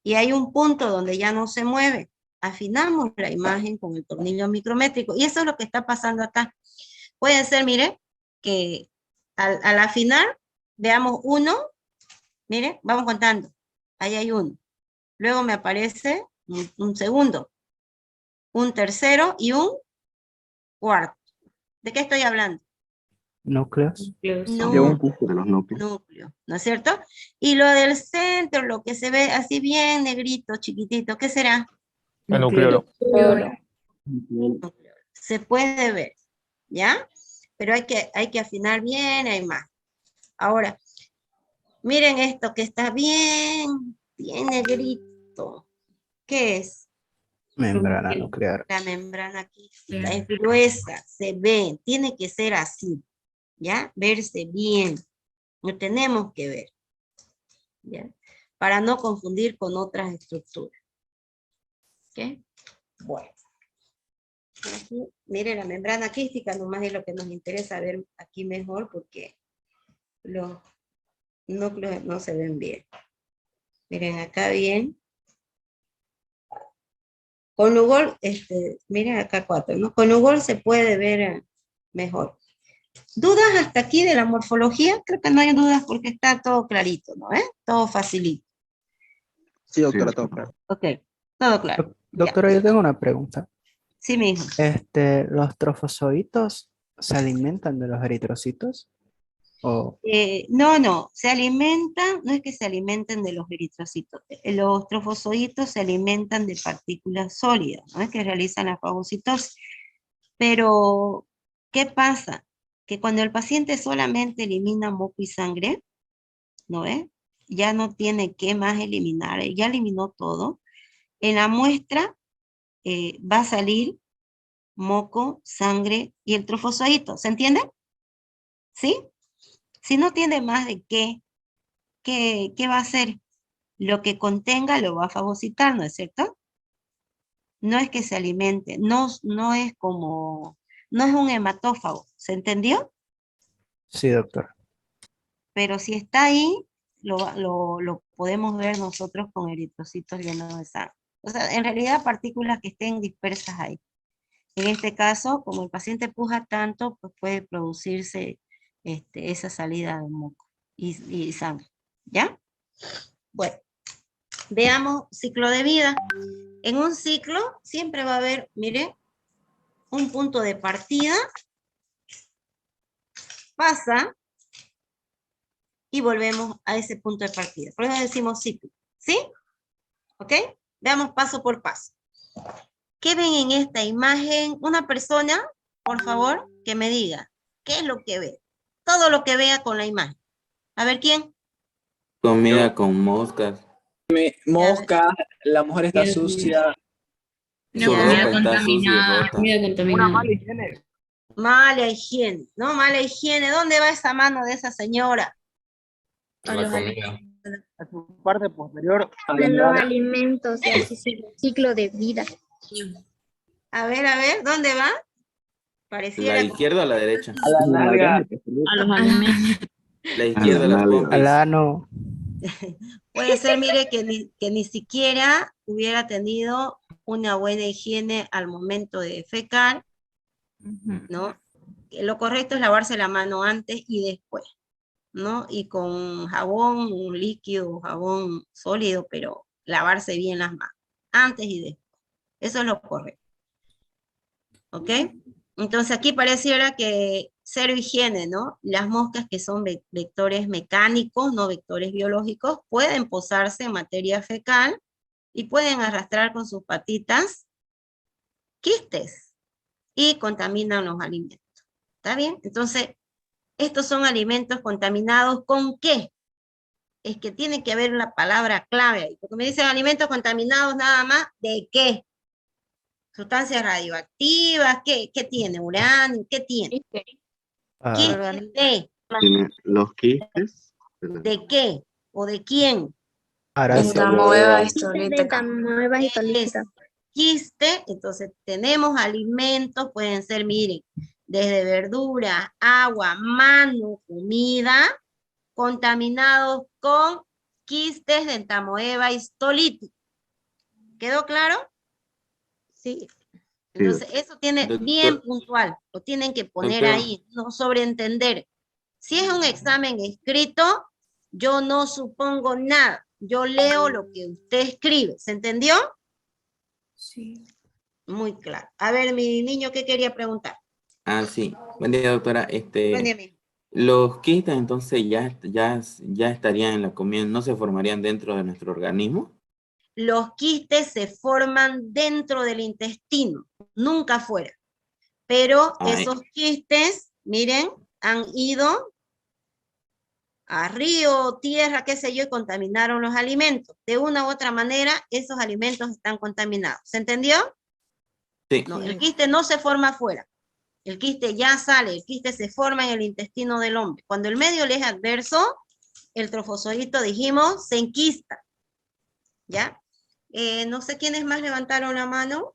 y hay un punto donde ya no se mueve. Afinamos la imagen con el tornillo micrométrico, y eso es lo que está pasando acá. Puede ser, mire, que al afinar, veamos uno, mire, vamos contando, ahí hay uno. Luego me aparece un segundo, un tercero y un cuarto. ¿De qué estoy hablando? Núcleos. De los núcleos. Núcleo, ¿no es cierto? Y lo del centro, lo que se ve así bien negrito, chiquitito, ¿qué será? El nucleolo. Se puede ver, ¿ya? Pero hay que afinar bien la imagen. Ahora, miren esto que está bien negrito. ¿Qué es? Membrana nuclear. La membrana aquí. Es gruesa, se ve, tiene que ser así, ¿ya? Verse bien. Lo tenemos que ver, ¿ya? Para no confundir con otras estructuras. ¿Ok? Bueno. Aquí, mire, la membrana quística nomás es lo que nos interesa ver aquí mejor, porque los núcleos no se ven bien. Miren acá bien. Con Lugol, miren acá 4, ¿no? Con Lugol se puede ver mejor. ¿Dudas hasta aquí de la morfología? Creo que no hay dudas porque está todo clarito, ¿no? Todo facilito. Sí, doctora, todo claro. Ok, todo claro. Doctora, yo tengo una pregunta. Sí, mijo. ¿Los trofozoitos se alimentan de los eritrocitos? ¿O No, se alimentan, no es que se alimenten de los eritrocitos. Los trofozoitos se alimentan de partículas sólidas, ¿no? Es que realizan la fagocitosis. Pero, ¿qué pasa? Que cuando el paciente solamente elimina moco y sangre, ¿no ve? Ya no tiene que más eliminar, ya eliminó todo. En la muestra va a salir moco, sangre y el trofozoito, ¿se entiende? ¿Sí? Si no tiene más de ¿qué va a hacer? Lo que contenga lo va a fagocitar, ¿no es cierto? No es que se alimente, no es no es un hematófago, ¿se entendió? sí, doctora? Pero si está ahí, lo podemos ver nosotros con eritrocitos llenos de sangre. O sea, en realidad partículas que estén dispersas ahí. En este caso, como el paciente puja tanto, pues puede producirse esa salida de moco y sangre. ¿Ya? Bueno, veamos ciclo de vida. En un ciclo siempre va a haber, mire, un punto de partida, pasa, y volvemos a ese punto de partida. Por eso decimos ciclo. ¿Sí? ¿Ok? Veamos paso por paso. ¿Qué ven en esta imagen? Una persona, por favor, que me diga, ¿qué es lo que ve? Todo lo que vea con la imagen. A ver, ¿quién? Comida con moscas. Mosca, la mujer está sucia. Su Ya. ropa está sucia y rota. Comida contaminada. Mala higiene, ¿no? Mala higiene. ¿Dónde va esa mano de esa señora? La comida. A su parte posterior. A la De los mirada. alimentos y así ciclo de vida. A ver, ¿dónde va? ¿La Pareciera izquierda o la derecha? A la nalga. A los alimentos. La izquierda, las pompis. Al ano. puede ser, mire, que ni siquiera hubiera tenido una buena higiene al momento de fecar, ¿no? Lo correcto es lavarse la mano antes y después, ¿no? Y con jabón, un líquido, jabón sólido, pero lavarse bien las manos, antes y después. Eso es lo correcto. ¿Ok? Entonces aquí pareciera que cero higiene, ¿no? Las moscas, que son vectores mecánicos, no vectores biológicos, pueden posarse en materia fecal y pueden arrastrar con sus patitas quistes y contaminan los alimentos. ¿Está bien? Entonces, estos son alimentos contaminados ¿con qué? Es que tiene que haber una palabra clave ahí, porque me dicen alimentos contaminados nada más, ¿de qué? Sustancias radioactivas, ¿qué tiene? Uranio, ¿qué tiene? Ah, ¿Quistes de? Tiene los quistes. ¿De qué? ¿O de quién? Arácea. Entamoeba De histolítica. Entamoeba histolítica. Quiste, entonces tenemos alimentos, pueden ser, miren, desde verdura, agua, mano, comida, contaminados con quistes de entamoeba histolítica. ¿Quedó claro? Sí. Entonces, eso tiene Doctor- bien puntual, lo tienen que poner Doctor. ahí, no sobreentender. Si es un examen escrito, yo no supongo nada, yo leo lo que usted escribe, ¿se entendió? Sí. Muy claro. A ver, mi niño, ¿qué quería preguntar? Ah, sí. Buen día, doctora. Buen día, mijo. Los quistes entonces ya estarían en la comida, ¿no se formarían dentro de nuestro organismo? Los quistes se forman dentro del intestino, nunca fuera. Pero Ay. esos quistes, miren, han ido a río, tierra, qué sé yo, y contaminaron los alimentos. De una u otra manera, esos alimentos están contaminados. ¿Se entendió? Sí. No, el quiste no se forma afuera. El quiste ya sale, el quiste se forma en el intestino del hombre. Cuando el medio le es adverso, el trofozoito, dijimos, se enquista. ¿Ya? No sé quiénes más levantaron la mano.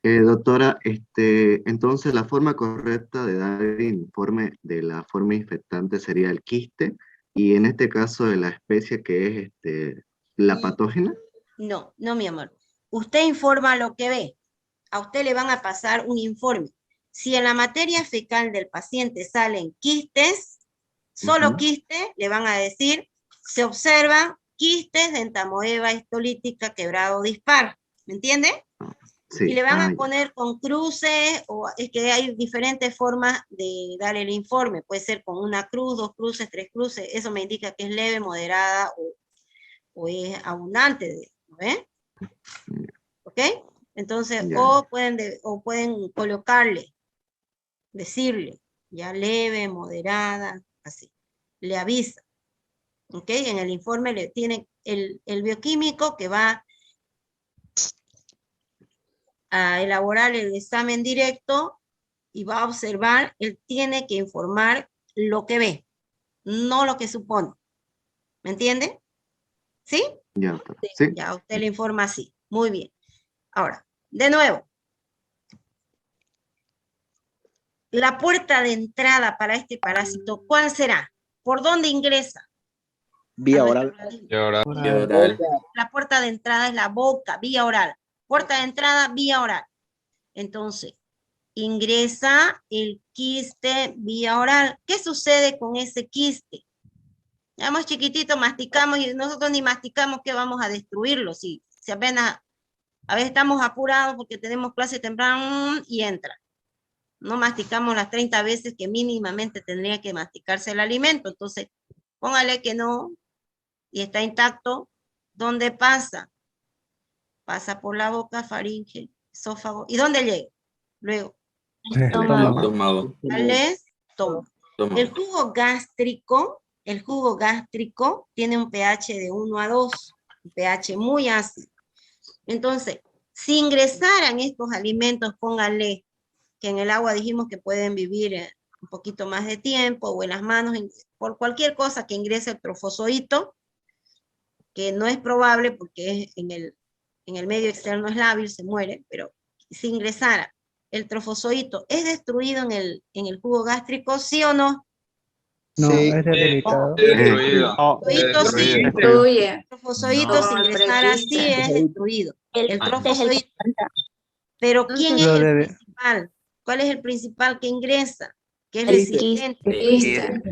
Doctora, entonces la forma correcta de dar el informe de la forma infectante sería el quiste, y en este caso de la especie que es la patógena. No, no, mi amor. Usted informa lo que ve. A usted le van a pasar un informe. Si en la materia fecal del paciente salen quistes, solo quistes, le van a decir, se observan quistes de entamoeba histolítica quebrado dispar. ¿Me entiende? Sí. Y le van a ya. poner con cruces, o es que hay diferentes formas de dar el informe. Puede ser con una cruz, 2 cruces, 3 cruces. Eso me indica que es leve, moderada o es abundante. ¿No ve? ¿Ok? Entonces, Ya. o pueden colocarle, decirle, ya leve, moderada, así. Le avisa. ¿Ok? En el informe le tiene el bioquímico que va a elaborar el examen directo y va a observar, él tiene que informar lo que ve, no lo que supone. ¿Me entiende? ¿Sí? Ya, doctora. Sí. Ya usted le informa así. Muy bien. Ahora, de nuevo. La puerta de entrada para este parásito, ¿cuál será? ¿Por dónde ingresa? Vía oral. Vía oral. La puerta de entrada es la boca, vía oral. Puerta de entrada, vía oral. Entonces, ingresa el quiste vía oral. ¿Qué sucede con ese quiste? Ya más chiquitito, masticamos y nosotros ni masticamos que vamos a destruirlo. Si apenas, a veces estamos apurados porque tenemos clase temprano y entra. No masticamos las 30 veces que mínimamente tendría que masticarse el alimento. Entonces, póngale que no y está intacto. ¿Dónde pasa? Pasa por la boca, faringe, esófago. ¿Y dónde llega? Luego, Estómago. al estómago. El jugo gástrico tiene un pH de 1 a 2, un pH muy ácido. Entonces, si ingresaran estos alimentos, pónganle que en el agua dijimos que pueden vivir un poquito más de tiempo, o en las manos, por cualquier cosa que ingrese el trofozoito, que no es probable porque es en el medio externo es lábil, se muere, pero si ingresara el trofozoito, ¿es destruido en el jugo gástrico, sí o no? No, Sí. es debilitado. Destruido. Trofozoito sí. Destruye. El trofozoito No, si el ingresara sí prequiste. es destruido. El trofozoito. el Pero ¿quién es Lo el debe- principal? ¿Cuál es el principal que ingresa? Que es El resistente. quiste.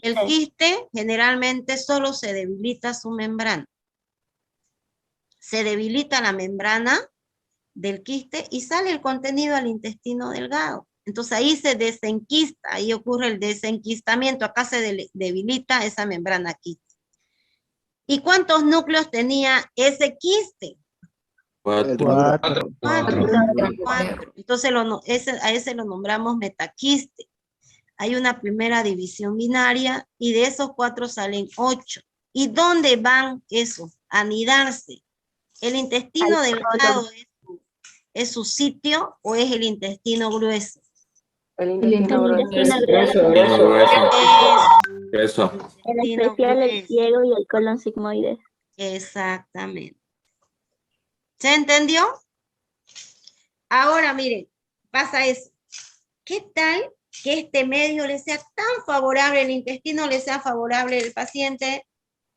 El quiste generalmente solo se debilita su membrana. Se debilita la membrana del quiste y sale el contenido al intestino delgado. Entonces ahí se desenquista, ahí ocurre el desenquistamiento, acá se debilita esa membrana quiste. ¿Y cuántos núcleos tenía ese quiste? 4. 4. 4. Entonces a ese lo nombramos metaquiste. Hay una primera división binaria y de esos 4 salen 8. ¿Y dónde van esos? A anidarse. ¿El intestino delgado es su sitio o es el intestino grueso? El intestino grueso. Grueso. Eso. En intestino especial el grueso. ciego y el colon sigmoide. Exactamente. ¿Se entendió? Ahora miren, pasa eso. ¿Qué tal que este medio le sea tan favorable, el intestino le sea favorable, el paciente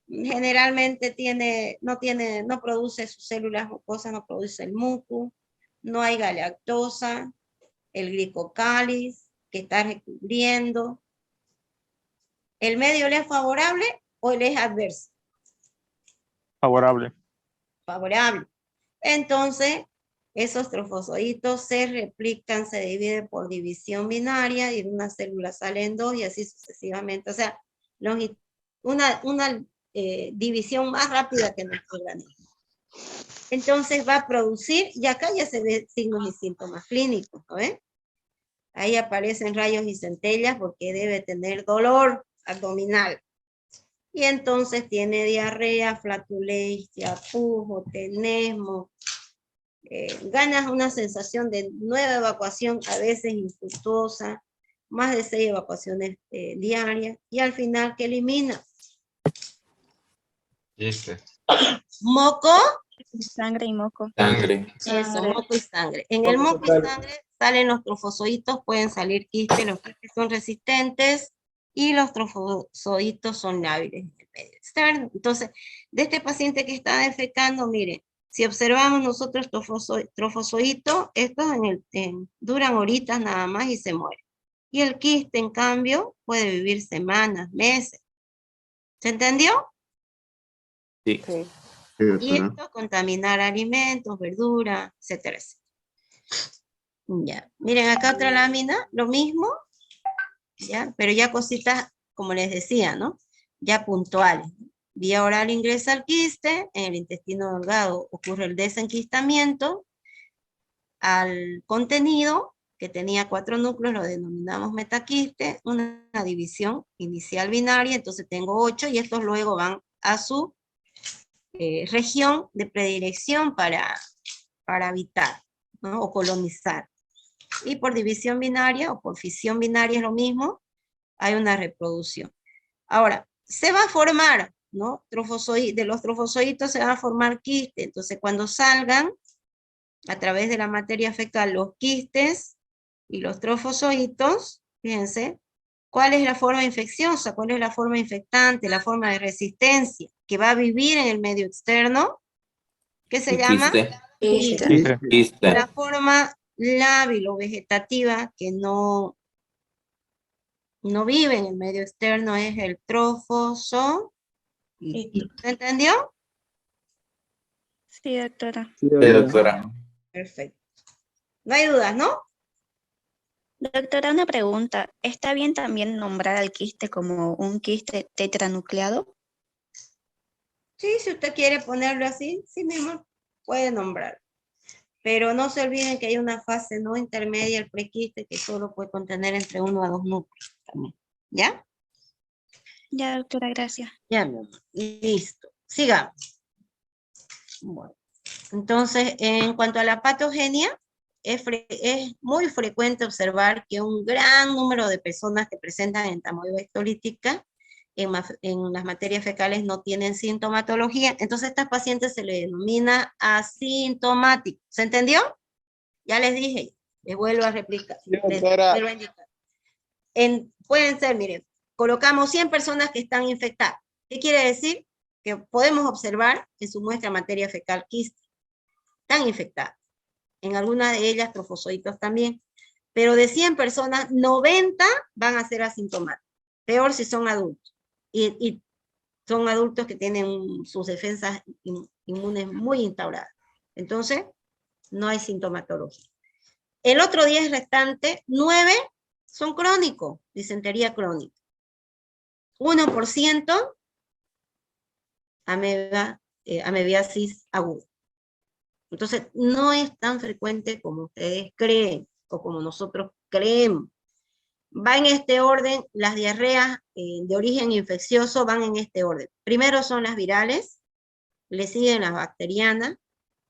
generalmente no produce sus células mucosas, no produce el muco, no hay galactosa, el glicocáliz que está recubriendo? ¿El medio le es favorable o le es adverso? Favorable. Favorable. Entonces, esos trofozoitos se replican, se dividen por división binaria y de una célula salen dos y así sucesivamente. O sea, una división más rápida que nuestro organismo. Entonces va a producir, y acá ya se ven signos y síntomas clínicos, ¿no ven? Ahí aparecen rayos y centellas porque debe tener dolor abdominal. Y entonces tiene diarrea, flatulencia, pujo, tenesmo, ganas una sensación de nueva evacuación, a veces infructuosa, más de 6 evacuaciones diarias, y al final, ¿qué elimina? Moco. Sangre y moco. Sangre. Eso, moco y sangre. En el moco y sangre salen los trofozoitos, pueden salir quistes, los quistes son resistentes, y los trofozoitos son lábiles en el medio externo. Entonces, de este paciente que está defecando, miren, si observamos nosotros trofozoitos, estos duran horitas nada más y se mueren. Y el quiste, en cambio, puede vivir semanas, meses. ¿Se entendió? Sí. Y esto contaminar alimentos, verduras, etcétera, etcétera. Ya. Miren acá otra lámina, lo mismo, ya, pero ya cositas, como les decía, ¿no? Ya puntuales. Vía oral ingresa el quiste, en el intestino delgado ocurre el desenquistamiento, al contenido, que tenía 4 núcleos, lo denominamos metaquiste, una división inicial binaria, entonces tengo 8, y estos luego van a su región de predilección para habitar, ¿no? O colonizar. Y por división binaria o por fisión binaria es lo mismo, hay una reproducción. Ahora, se va a formar, ¿no? De los trofozoitos se va a formar quistes, entonces cuando salgan a través de la materia fecal los quistes y los trofozoitos, fíjense, ¿cuál es la forma infecciosa? ¿Cuál es la forma infectante? La forma de resistencia que va a vivir en el medio externo, ¿qué se llama? Quiste. Quiste. La forma lábil o vegetativa que no vive en el medio externo es el trofozoito. ¿Se entendió? Sí, doctora. Sí, doctora. Perfecto. No hay dudas, ¿no? Doctora, una pregunta. ¿Está bien también nombrar al quiste como un quiste tetranucleado? Sí, si usted quiere ponerlo así, sí, mi amor, puede nombrar. Pero no se olviden que hay una fase no intermedia, el prequiste, que solo puede contener entre 1 a 2 núcleos también. ¿Ya? Ya, doctora, gracias. Ya, mi amor. Listo. Sigamos. Bueno. Entonces, en cuanto a la patogenia, es muy frecuente observar que un gran número de personas que presentan entamoeba lítica en las materias fecales no tienen sintomatología. Entonces, a estas pacientes se les denomina asintomáticos. ¿Se entendió? Ya les dije, les vuelvo a replicar. Les vuelvo a indicar. Pueden ser, miren, colocamos 100 personas que están infectadas. ¿Qué quiere decir? Que podemos observar en su muestra materia fecal quiste. Están infectadas. En algunas de ellas trofozoitos también. Pero de 100 personas, 90 van a ser asintomáticos. Peor si son adultos. Y son adultos que tienen sus defensas inmunes muy instauradas. Entonces, no hay sintomatología. El otro 10 restante, 9 son crónicos, disentería crónica. 1% amebiasis aguda. Entonces, no es tan frecuente como ustedes creen, o como nosotros creemos. Va en este orden, las diarreas de origen infeccioso van en este orden. Primero son las virales, le siguen las bacterianas,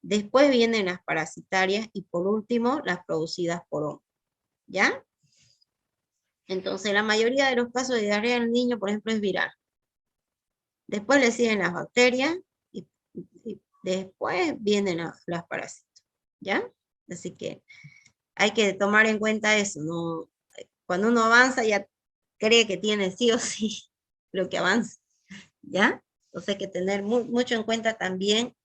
después vienen las parasitarias y por último las producidas por hongos. ¿Ya? Entonces, la mayoría de los casos de diarrea en el niño, por ejemplo, es viral. Después le siguen las bacterias y después vienen las parásitos, ¿ya? Así que hay que tomar en cuenta eso, ¿no? Cuando uno avanza ya cree que tiene sí o sí lo que avanza, ¿ya? Entonces hay que tener mucho en cuenta también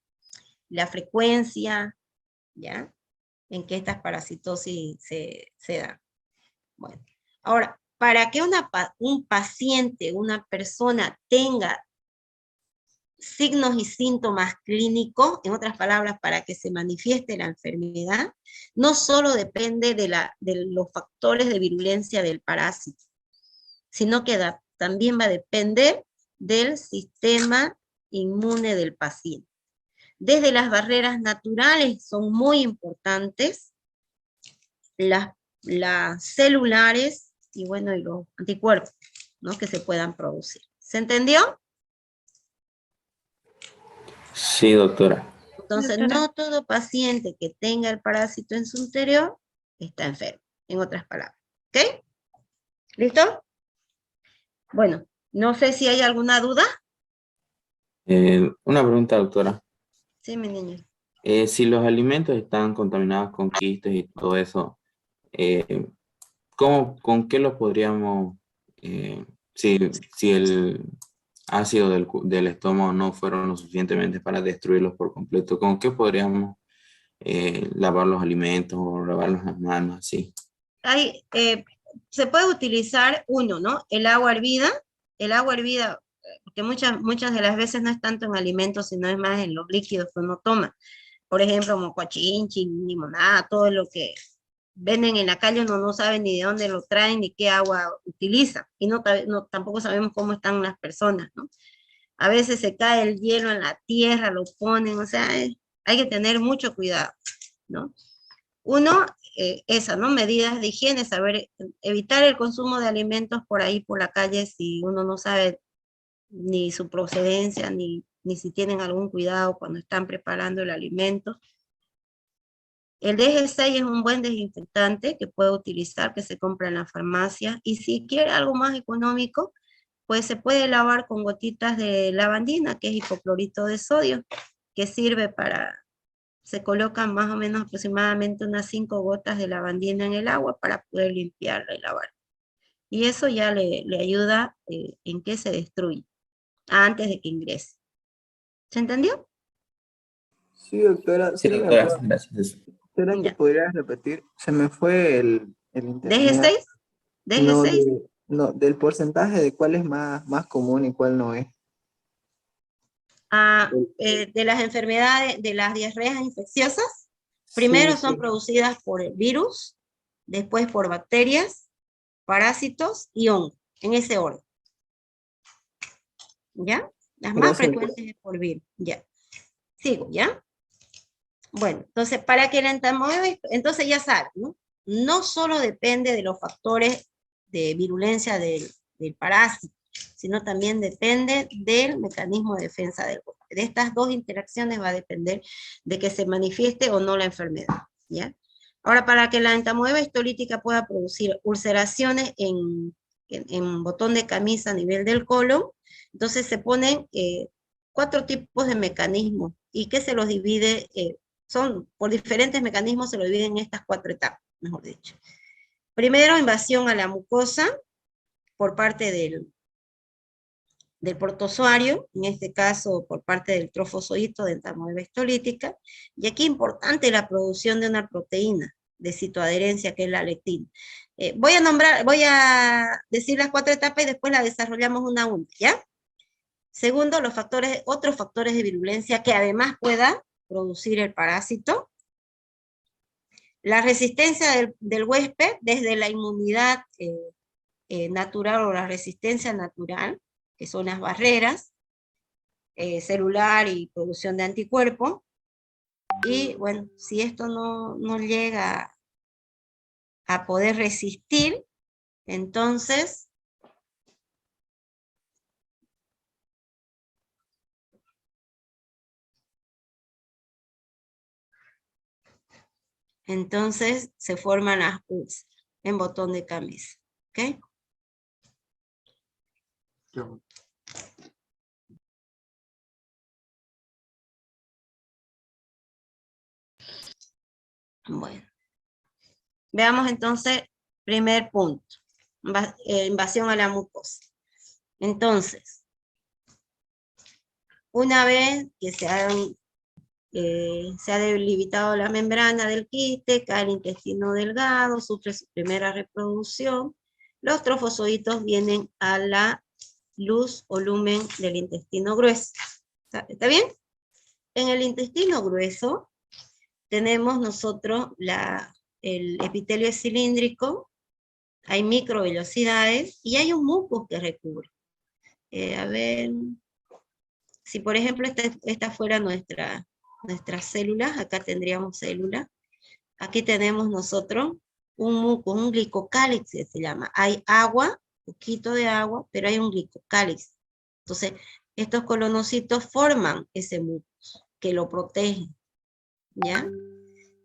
la frecuencia, ¿ya? En que estas parasitosis se dan. Bueno, ahora, para que un paciente, una persona tenga signos y síntomas clínicos, en otras palabras, para que se manifieste la enfermedad, no solo depende de los factores de virulencia del parásito, sino que también va a depender del sistema inmune del paciente. Desde las barreras naturales son muy importantes, las celulares y bueno, y los anticuerpos, ¿no? Que se puedan producir. ¿Se entendió? Sí, doctora. Entonces, Doctora. no todo paciente que tenga el parásito en su interior está enfermo, en otras palabras. ¿Ok? ¿Listo? Bueno, no sé si hay alguna duda. Una pregunta, doctora. Sí, mi niño. Si los alimentos están contaminados con quistes y todo eso, ¿con qué los podríamos, si el ácido del estómago no fueron lo suficientemente para destruirlos por completo, ¿con qué podríamos lavar los alimentos o lavarlos las manos así? Se puede utilizar ¿no? El agua hervida, porque muchas de las veces no es tanto en alimentos, sino es más en los líquidos que uno toma. Por ejemplo, mocuachinchi, limonada, todo lo que venden en la calle, uno no sabe ni de dónde lo traen, ni qué agua utilizan, y tampoco sabemos cómo están las personas, ¿no? A veces se cae el hielo en la tierra, lo ponen, o sea, hay que tener mucho cuidado, ¿no? Uno, ¿no? Medidas de higiene, evitar el consumo de alimentos por ahí, por la calle, si uno no sabe ni su procedencia, ni si tienen algún cuidado cuando están preparando el alimento. El DG6 es un buen desinfectante que puede utilizar, que se compra en la farmacia, y si quiere algo más económico, pues se puede lavar con gotitas de lavandina, que es hipoclorito de sodio, que sirve se colocan más o menos aproximadamente unas 5 gotas de lavandina en el agua para poder limpiarla y lavar. Y eso ya le ayuda en que se destruya antes de que ingrese. ¿Se entendió? Sí, doctora. Sí, doctora, gracias. ¿Será que podrías repetir? Se me fue el internet. ¿DG6? No, ¿DG6? del porcentaje de cuál es más común y cuál no es. De las enfermedades, de las diarreas infecciosas, primero son producidas por el virus, después por bacterias, parásitos y hongos, en ese orden. ¿Ya? Las más frecuentes es por virus, ya. Sigo, ¿ya? Bueno, entonces, para que el entamoeba, entonces ya saben, ¿no? No solo depende de los factores de virulencia del parásito, sino también depende del mecanismo de defensa del cuerpo. De estas dos interacciones va a depender de que se manifieste o no la enfermedad, ¿ya? Ahora, para que la entamoeba histolítica pueda producir ulceraciones en botón de camisa a nivel del colon, entonces se ponen 4 tipos de mecanismos y que se los divide, por diferentes mecanismos se lo dividen en estas 4 etapas, mejor dicho. Primero, invasión a la mucosa por parte del protozoario, en este caso por parte del trofozoito de entamoeba histolítica, y aquí importante la producción de una proteína de citoadherencia que es la lectina. Voy a decir las 4 etapas y después las desarrollamos una a una, ¿ya? Segundo, otros factores de virulencia que además pueda producir el parásito. La resistencia del huésped desde la inmunidad natural o la resistencia natural, que son las barreras, celular y producción de anticuerpos. Y bueno, si esto no llega a poder resistir, entonces se forman las úlceras en botón de camisa. ¿Ok? Bueno, veamos entonces, primer punto, invasión a la mucosa. Entonces, una vez que se ha delimitado la membrana del quiste, cae el intestino delgado, sufre su primera reproducción, los trofozoitos vienen a la luz o lumen del intestino grueso. ¿Está bien? En el intestino grueso tenemos nosotros el epitelio cilíndrico, hay microvellosidades y hay un mucus que recubre. A ver, si por ejemplo esta fuera nuestras células, acá tendríamos células, aquí tenemos nosotros un mucus, un glicocálix que se llama. Hay agua, poquito de agua, pero hay un glicocálix. Entonces, estos colonocitos forman ese mucus, que lo protegen, ¿ya?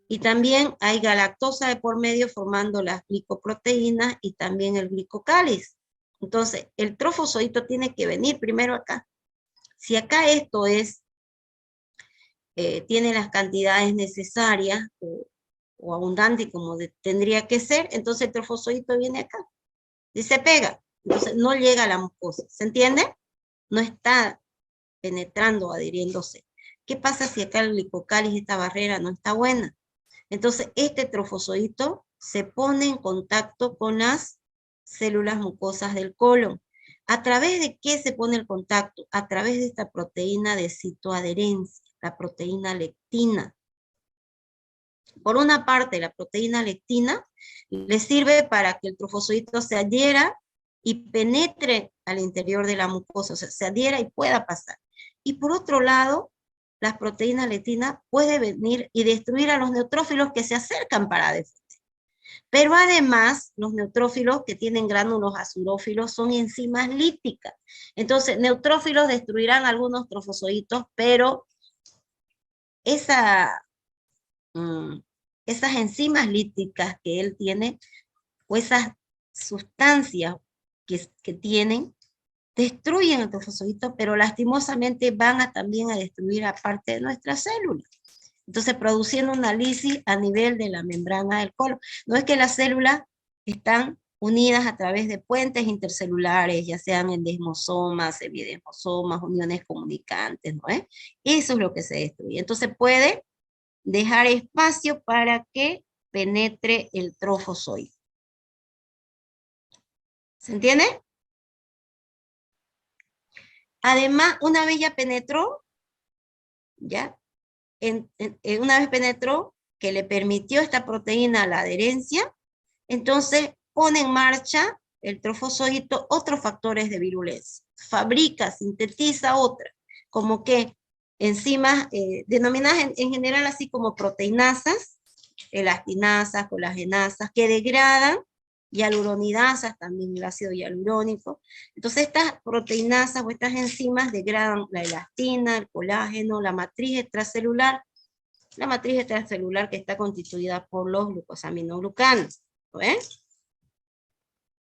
Y también hay galactosa de por medio formando las glicoproteínas y también el glicocálix. Entonces, el trofozoito tiene que venir primero acá. Si acá esto tiene las cantidades necesarias o abundante como tendría que ser, entonces el trofozoito viene acá y se pega. Entonces no llega a la mucosa. ¿Se entiende? No está penetrando, adhiriéndose. ¿Qué pasa si acá el glicocálix, esta barrera, no está buena? Entonces este trofozoito se pone en contacto con las células mucosas del colon. ¿A través de qué se pone el contacto? A través de esta proteína de citoadherencia, la proteína lectina. Por una parte, la proteína lectina le sirve para que el trofozoito se adhiera y penetre al interior de la mucosa, o sea, se adhiera y pueda pasar. Y por otro lado, la proteína lectina puede venir y destruir a los neutrófilos que se acercan para defender. Pero además, los neutrófilos que tienen gránulos azurófilos son enzimas líticas. Entonces, neutrófilos destruirán algunos trofozoitos, pero esas enzimas líticas que él tiene, o esas sustancias que tienen, destruyen el trofozoito, pero lastimosamente van también a destruir a parte de nuestras células. Entonces, produciendo una lisis a nivel de la membrana del colon. No es que las células están unidas a través de puentes intercelulares, ya sean endesmosomas, semidesmosomas, uniones comunicantes, ¿no es? Eso es lo que se destruye. Entonces puede dejar espacio para que penetre el trofozoito. ¿Se entiende? Además, una vez ya penetró, ¿ya? Una vez penetró, que le permitió esta proteína la adherencia, entonces pone en marcha el trofozoito otros factores de virulencia. Fabrica, sintetiza otra, como que enzimas denominadas en general así como proteinasas, elastinasas, colagenasas, que degradan, hialuronidasas, también el ácido hialurónico. Entonces estas proteinasas o estas enzimas degradan la elastina, el colágeno, la matriz extracelular que está constituida por los glucosaminoglucanos. ¿Ves?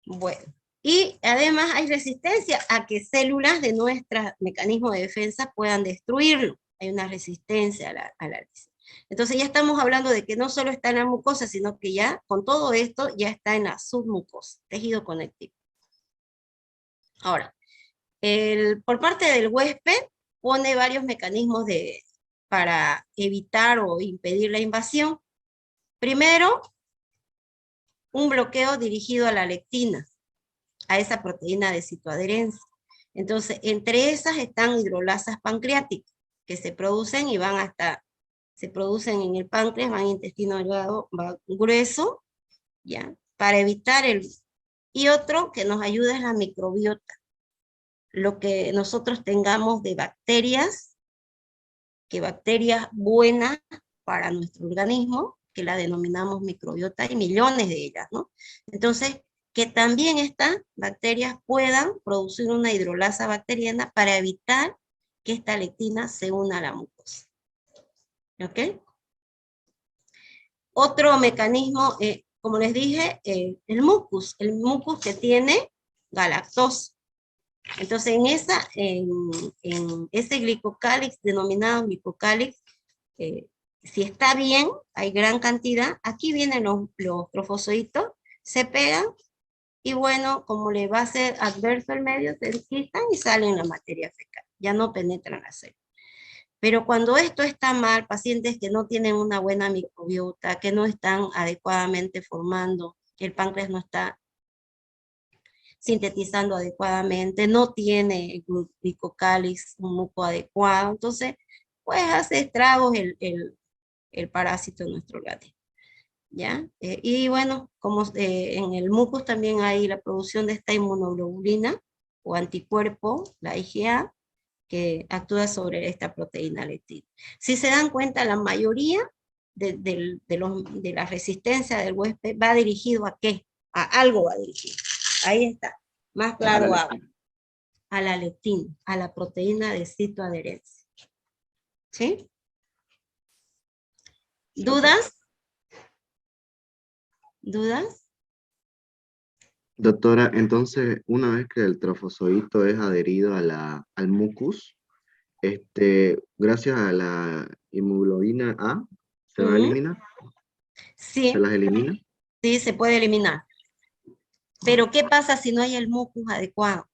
Bueno, y además hay resistencia a que células de nuestro mecanismo de defensa puedan destruirlo. Hay una resistencia a la lisis. Entonces ya estamos hablando de que no solo está en la mucosa, sino que ya con todo esto ya está en la submucosa, tejido conectivo. Ahora, por parte del huésped pone varios mecanismos para evitar o impedir la invasión. Primero, un bloqueo dirigido a la lectina, a esa proteína de citoadherencia. Entonces, entre esas están hidrolasas pancreáticas, que se producen y se producen en el páncreas, van al intestino delgado, va grueso, ¿ya? Para evitar y otro que nos ayuda es la microbiota. Lo que nosotros tengamos de bacterias, que bacterias buenas para nuestro organismo, que la denominamos microbiota, hay millones de ellas, ¿no? Entonces, que también estas bacterias puedan producir una hidrolasa bacteriana para evitar que esta lectina se una a la mucosa. ¿Ok? Otro mecanismo, como les dije, el mucus que tiene galactosa. Entonces, en ese glicocálix, denominado glicocálix, si está bien, hay gran cantidad, aquí vienen los trofosoditos, se pegan, y bueno, como le va a ser adverso el medio, se enquistan y salen la materia fecal, ya no penetran la célula. Pero cuando esto está mal, pacientes que no tienen una buena microbiota, que no están adecuadamente formando, que el páncreas no está sintetizando adecuadamente, no tiene glicocálix, un muco adecuado, entonces pues hace estragos el parásito en nuestro organismo, ¿ya? Y bueno, como en el mucus también hay la producción de esta inmunoglobulina o anticuerpo, la IgA, que actúa sobre esta proteína lectina. Si se dan cuenta, la mayoría de la resistencia del huésped va dirigido a qué, a algo va dirigido. Ahí está, más claro a la lectina, a la proteína de citoadherencia. ¿Sí? ¿Dudas? ¿Dudas? Doctora, entonces, una vez que el trofosodito es adherido al mucus, gracias a la hemoglobina A, ¿se va a eliminar? Sí. ¿Se las elimina? Sí, se puede eliminar. Pero ¿qué pasa si no hay el mucus adecuado?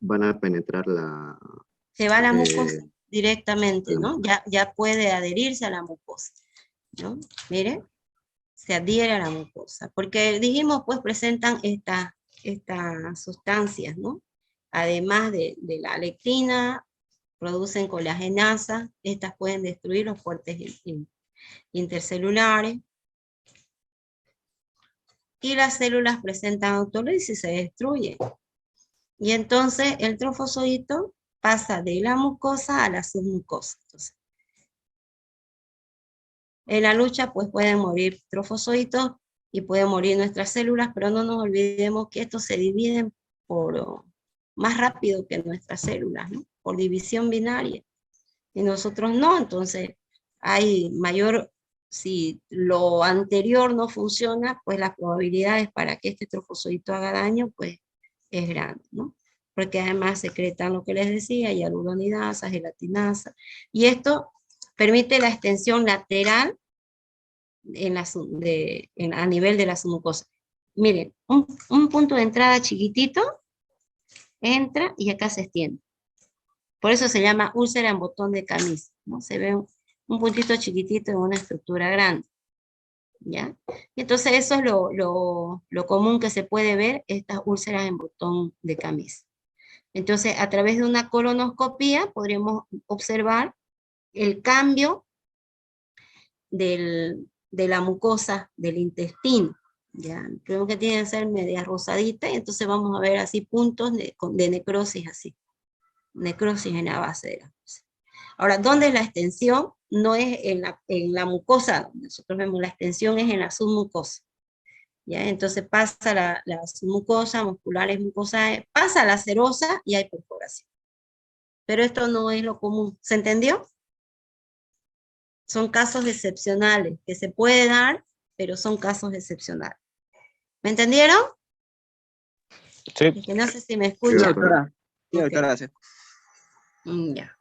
Van a penetrar la... Se va a la mucosa directamente, ¿no? Ya puede adherirse a la mucosa, ¿no? Mire, se adhiere a la mucosa. Porque dijimos, pues presentan estas sustancias, ¿no? Además de la lectina, producen colagenasa, estas pueden destruir los puentes intercelulares. Y las células presentan autolisis y se destruyen. Y entonces el trofosodito pasa de la mucosa a la submucosa. Entonces, en la lucha pues pueden morir trofosoditos y pueden morir nuestras células, pero no nos olvidemos que estos se dividen más rápido que nuestras células, ¿no? Por división binaria. Y nosotros no, entonces hay mayor, si lo anterior no funciona, pues las probabilidades para que este trofosodito haga daño, pues es grande, ¿no? Porque además secretan lo que les decía, hialuronidasa, gelatinasa, y esto permite la extensión lateral a nivel de la submucosa. Miren, un punto de entrada chiquitito, entra y acá se extiende. Por eso se llama úlcera en botón de camisa, ¿no? Se ve un puntito chiquitito en una estructura grande, ¿ya? Y entonces eso es lo común que se puede ver, estas úlceras en botón de camisa. Entonces, a través de una colonoscopía podríamos observar el cambio de la mucosa del intestino, ¿ya? Creo que tiene que ser media rosadita, y entonces vamos a ver así puntos de necrosis así. Necrosis en la base de la mucosa. Ahora, ¿dónde es la extensión? No es en la mucosa, nosotros vemos la extensión es en la submucosa. ¿Ya? Entonces pasa la submucosa, musculares mucosas, pasa la serosa y hay perforación. Pero esto no es lo común. ¿Se entendió? Son casos excepcionales que se puede dar, pero son casos excepcionales. ¿Me entendieron? Sí. Que no sé si me Sí, escuchan. doctora. Sí, doctora, Okay. gracias. Ya.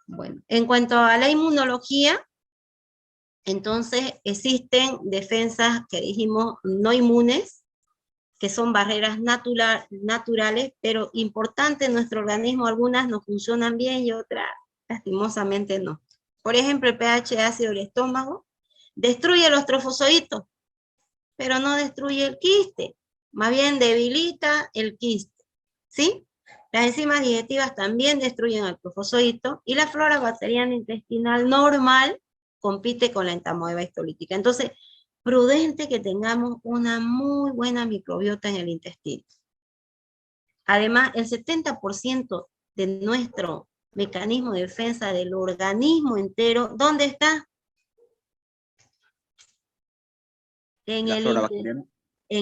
Bueno, en cuanto a la inmunología, entonces existen defensas que dijimos no inmunes, que son barreras naturales, pero importantes en nuestro organismo, algunas no funcionan bien y otras lastimosamente no. Por ejemplo, el pH ácido del estómago destruye los trofosoditos, pero no destruye el quiste, más bien debilita el quiste, ¿sí? Las enzimas digestivas también destruyen el trofosodito y la flora bacteriana intestinal normal compite con la entamoeba histolítica. Entonces, prudente que tengamos una muy buena microbiota en el intestino. Además, el 70% de nuestro mecanismo de defensa del organismo entero, ¿dónde está? En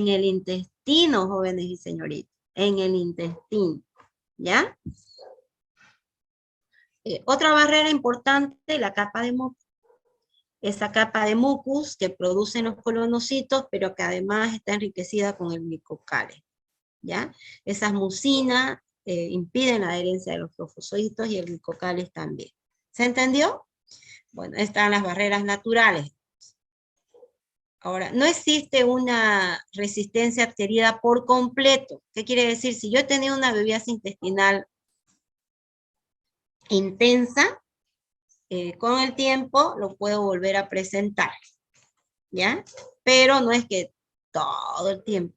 el intestino, jóvenes y señoritas, en el intestino, ¿ya? Otra barrera importante, la capa de mucus. Esa capa de mucus que producen los colonocitos, pero que además está enriquecida con el glicocálix, ¿ya? Esas mucinas impiden la adherencia de los trofosoditos y el glicocales también. ¿Se entendió? Bueno, están las barreras naturales. Ahora, no existe una resistencia adquirida por completo. ¿Qué quiere decir? Si yo he tenido una bebidas intestinal intensa, con el tiempo lo puedo volver a presentar, ¿ya? Pero no es que todo el tiempo.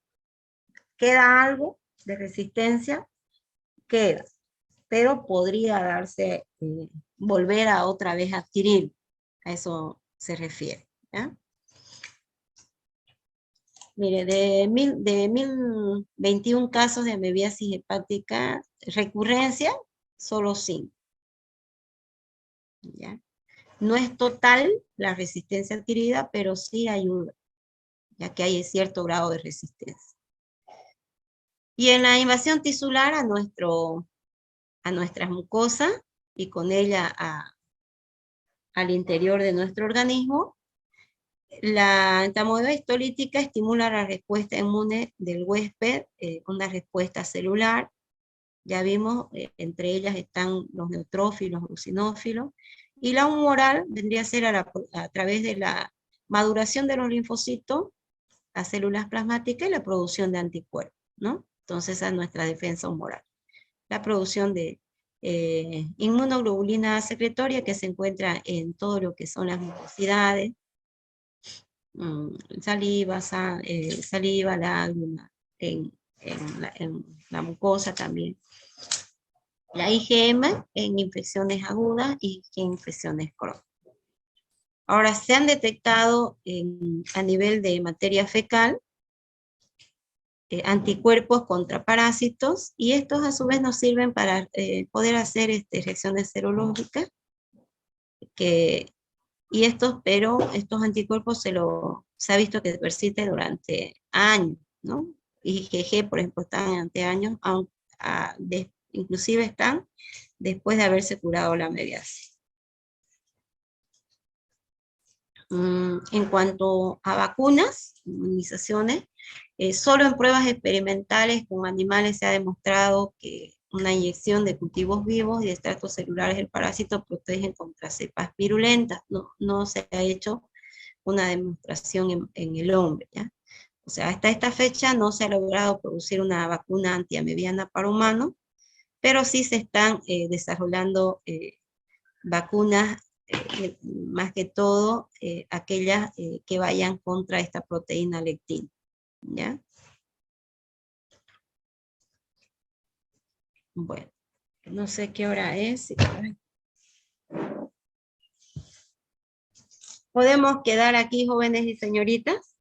Queda algo de resistencia, queda, pero podría darse, volver a otra vez adquirir. A eso se refiere, ¿ya? Mire, de 1021 casos de amebiasis hepática, recurrencia, solo 5. ¿Ya? No es total la resistencia adquirida, pero sí ayuda, ya que hay cierto grado de resistencia. Y en la invasión tisular a nuestras mucosas y con ella al interior de nuestro organismo, la entamoeba histolítica estimula la respuesta inmune del huésped, una respuesta celular. Ya vimos, entre ellas están los neutrófilos, los eosinófilos, y la humoral vendría a ser a través de la maduración de los linfocitos, las células plasmáticas y la producción de anticuerpos, ¿no? Entonces, esa es nuestra defensa humoral. La producción de inmunoglobulina secretoria que se encuentra en todo lo que son las mucosidades, saliva, lágrima, en la mucosa también. La IgM en infecciones agudas y en infecciones crónicas. Ahora, se han detectado a nivel de materia fecal anticuerpos contra parásitos, y estos a su vez nos sirven para poder hacer reacciones serológicas, pero estos anticuerpos se ha visto que persisten durante años, ¿no? IgG, por ejemplo, están durante años, inclusive están después de haberse curado la amebiasis. En cuanto a vacunas, inmunizaciones, solo en pruebas experimentales con animales se ha demostrado que una inyección de cultivos vivos y de estratos celulares del parásito protegen contra cepas virulentas. No se ha hecho una demostración en el hombre, ¿ya? O sea, hasta esta fecha no se ha logrado producir una vacuna antiamebiana para humanos, pero sí se están desarrollando vacunas, más que todo aquellas que vayan contra esta proteína lectina, ¿ya? Bueno, no sé qué hora es. ¿Podemos quedar aquí, jóvenes y señoritas?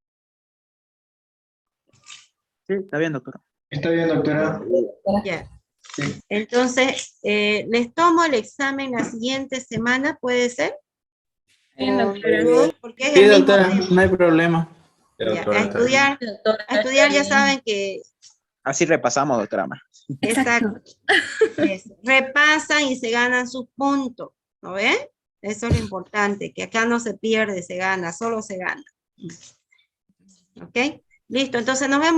Sí, está bien, doctora. Está bien, doctora. Ya. Entonces, les tomo el examen la siguiente semana, ¿puede ser? Porque es Sí, el mismo doctora, tema. no hay problema. Ya, a estudiar ya saben que... Así repasamos, doctora. Exacto. Repasan y se ganan sus puntos, ¿no ven? Eso es lo importante, que acá no se pierde, se gana, solo se gana. ¿Ok? Listo, entonces nos vemos.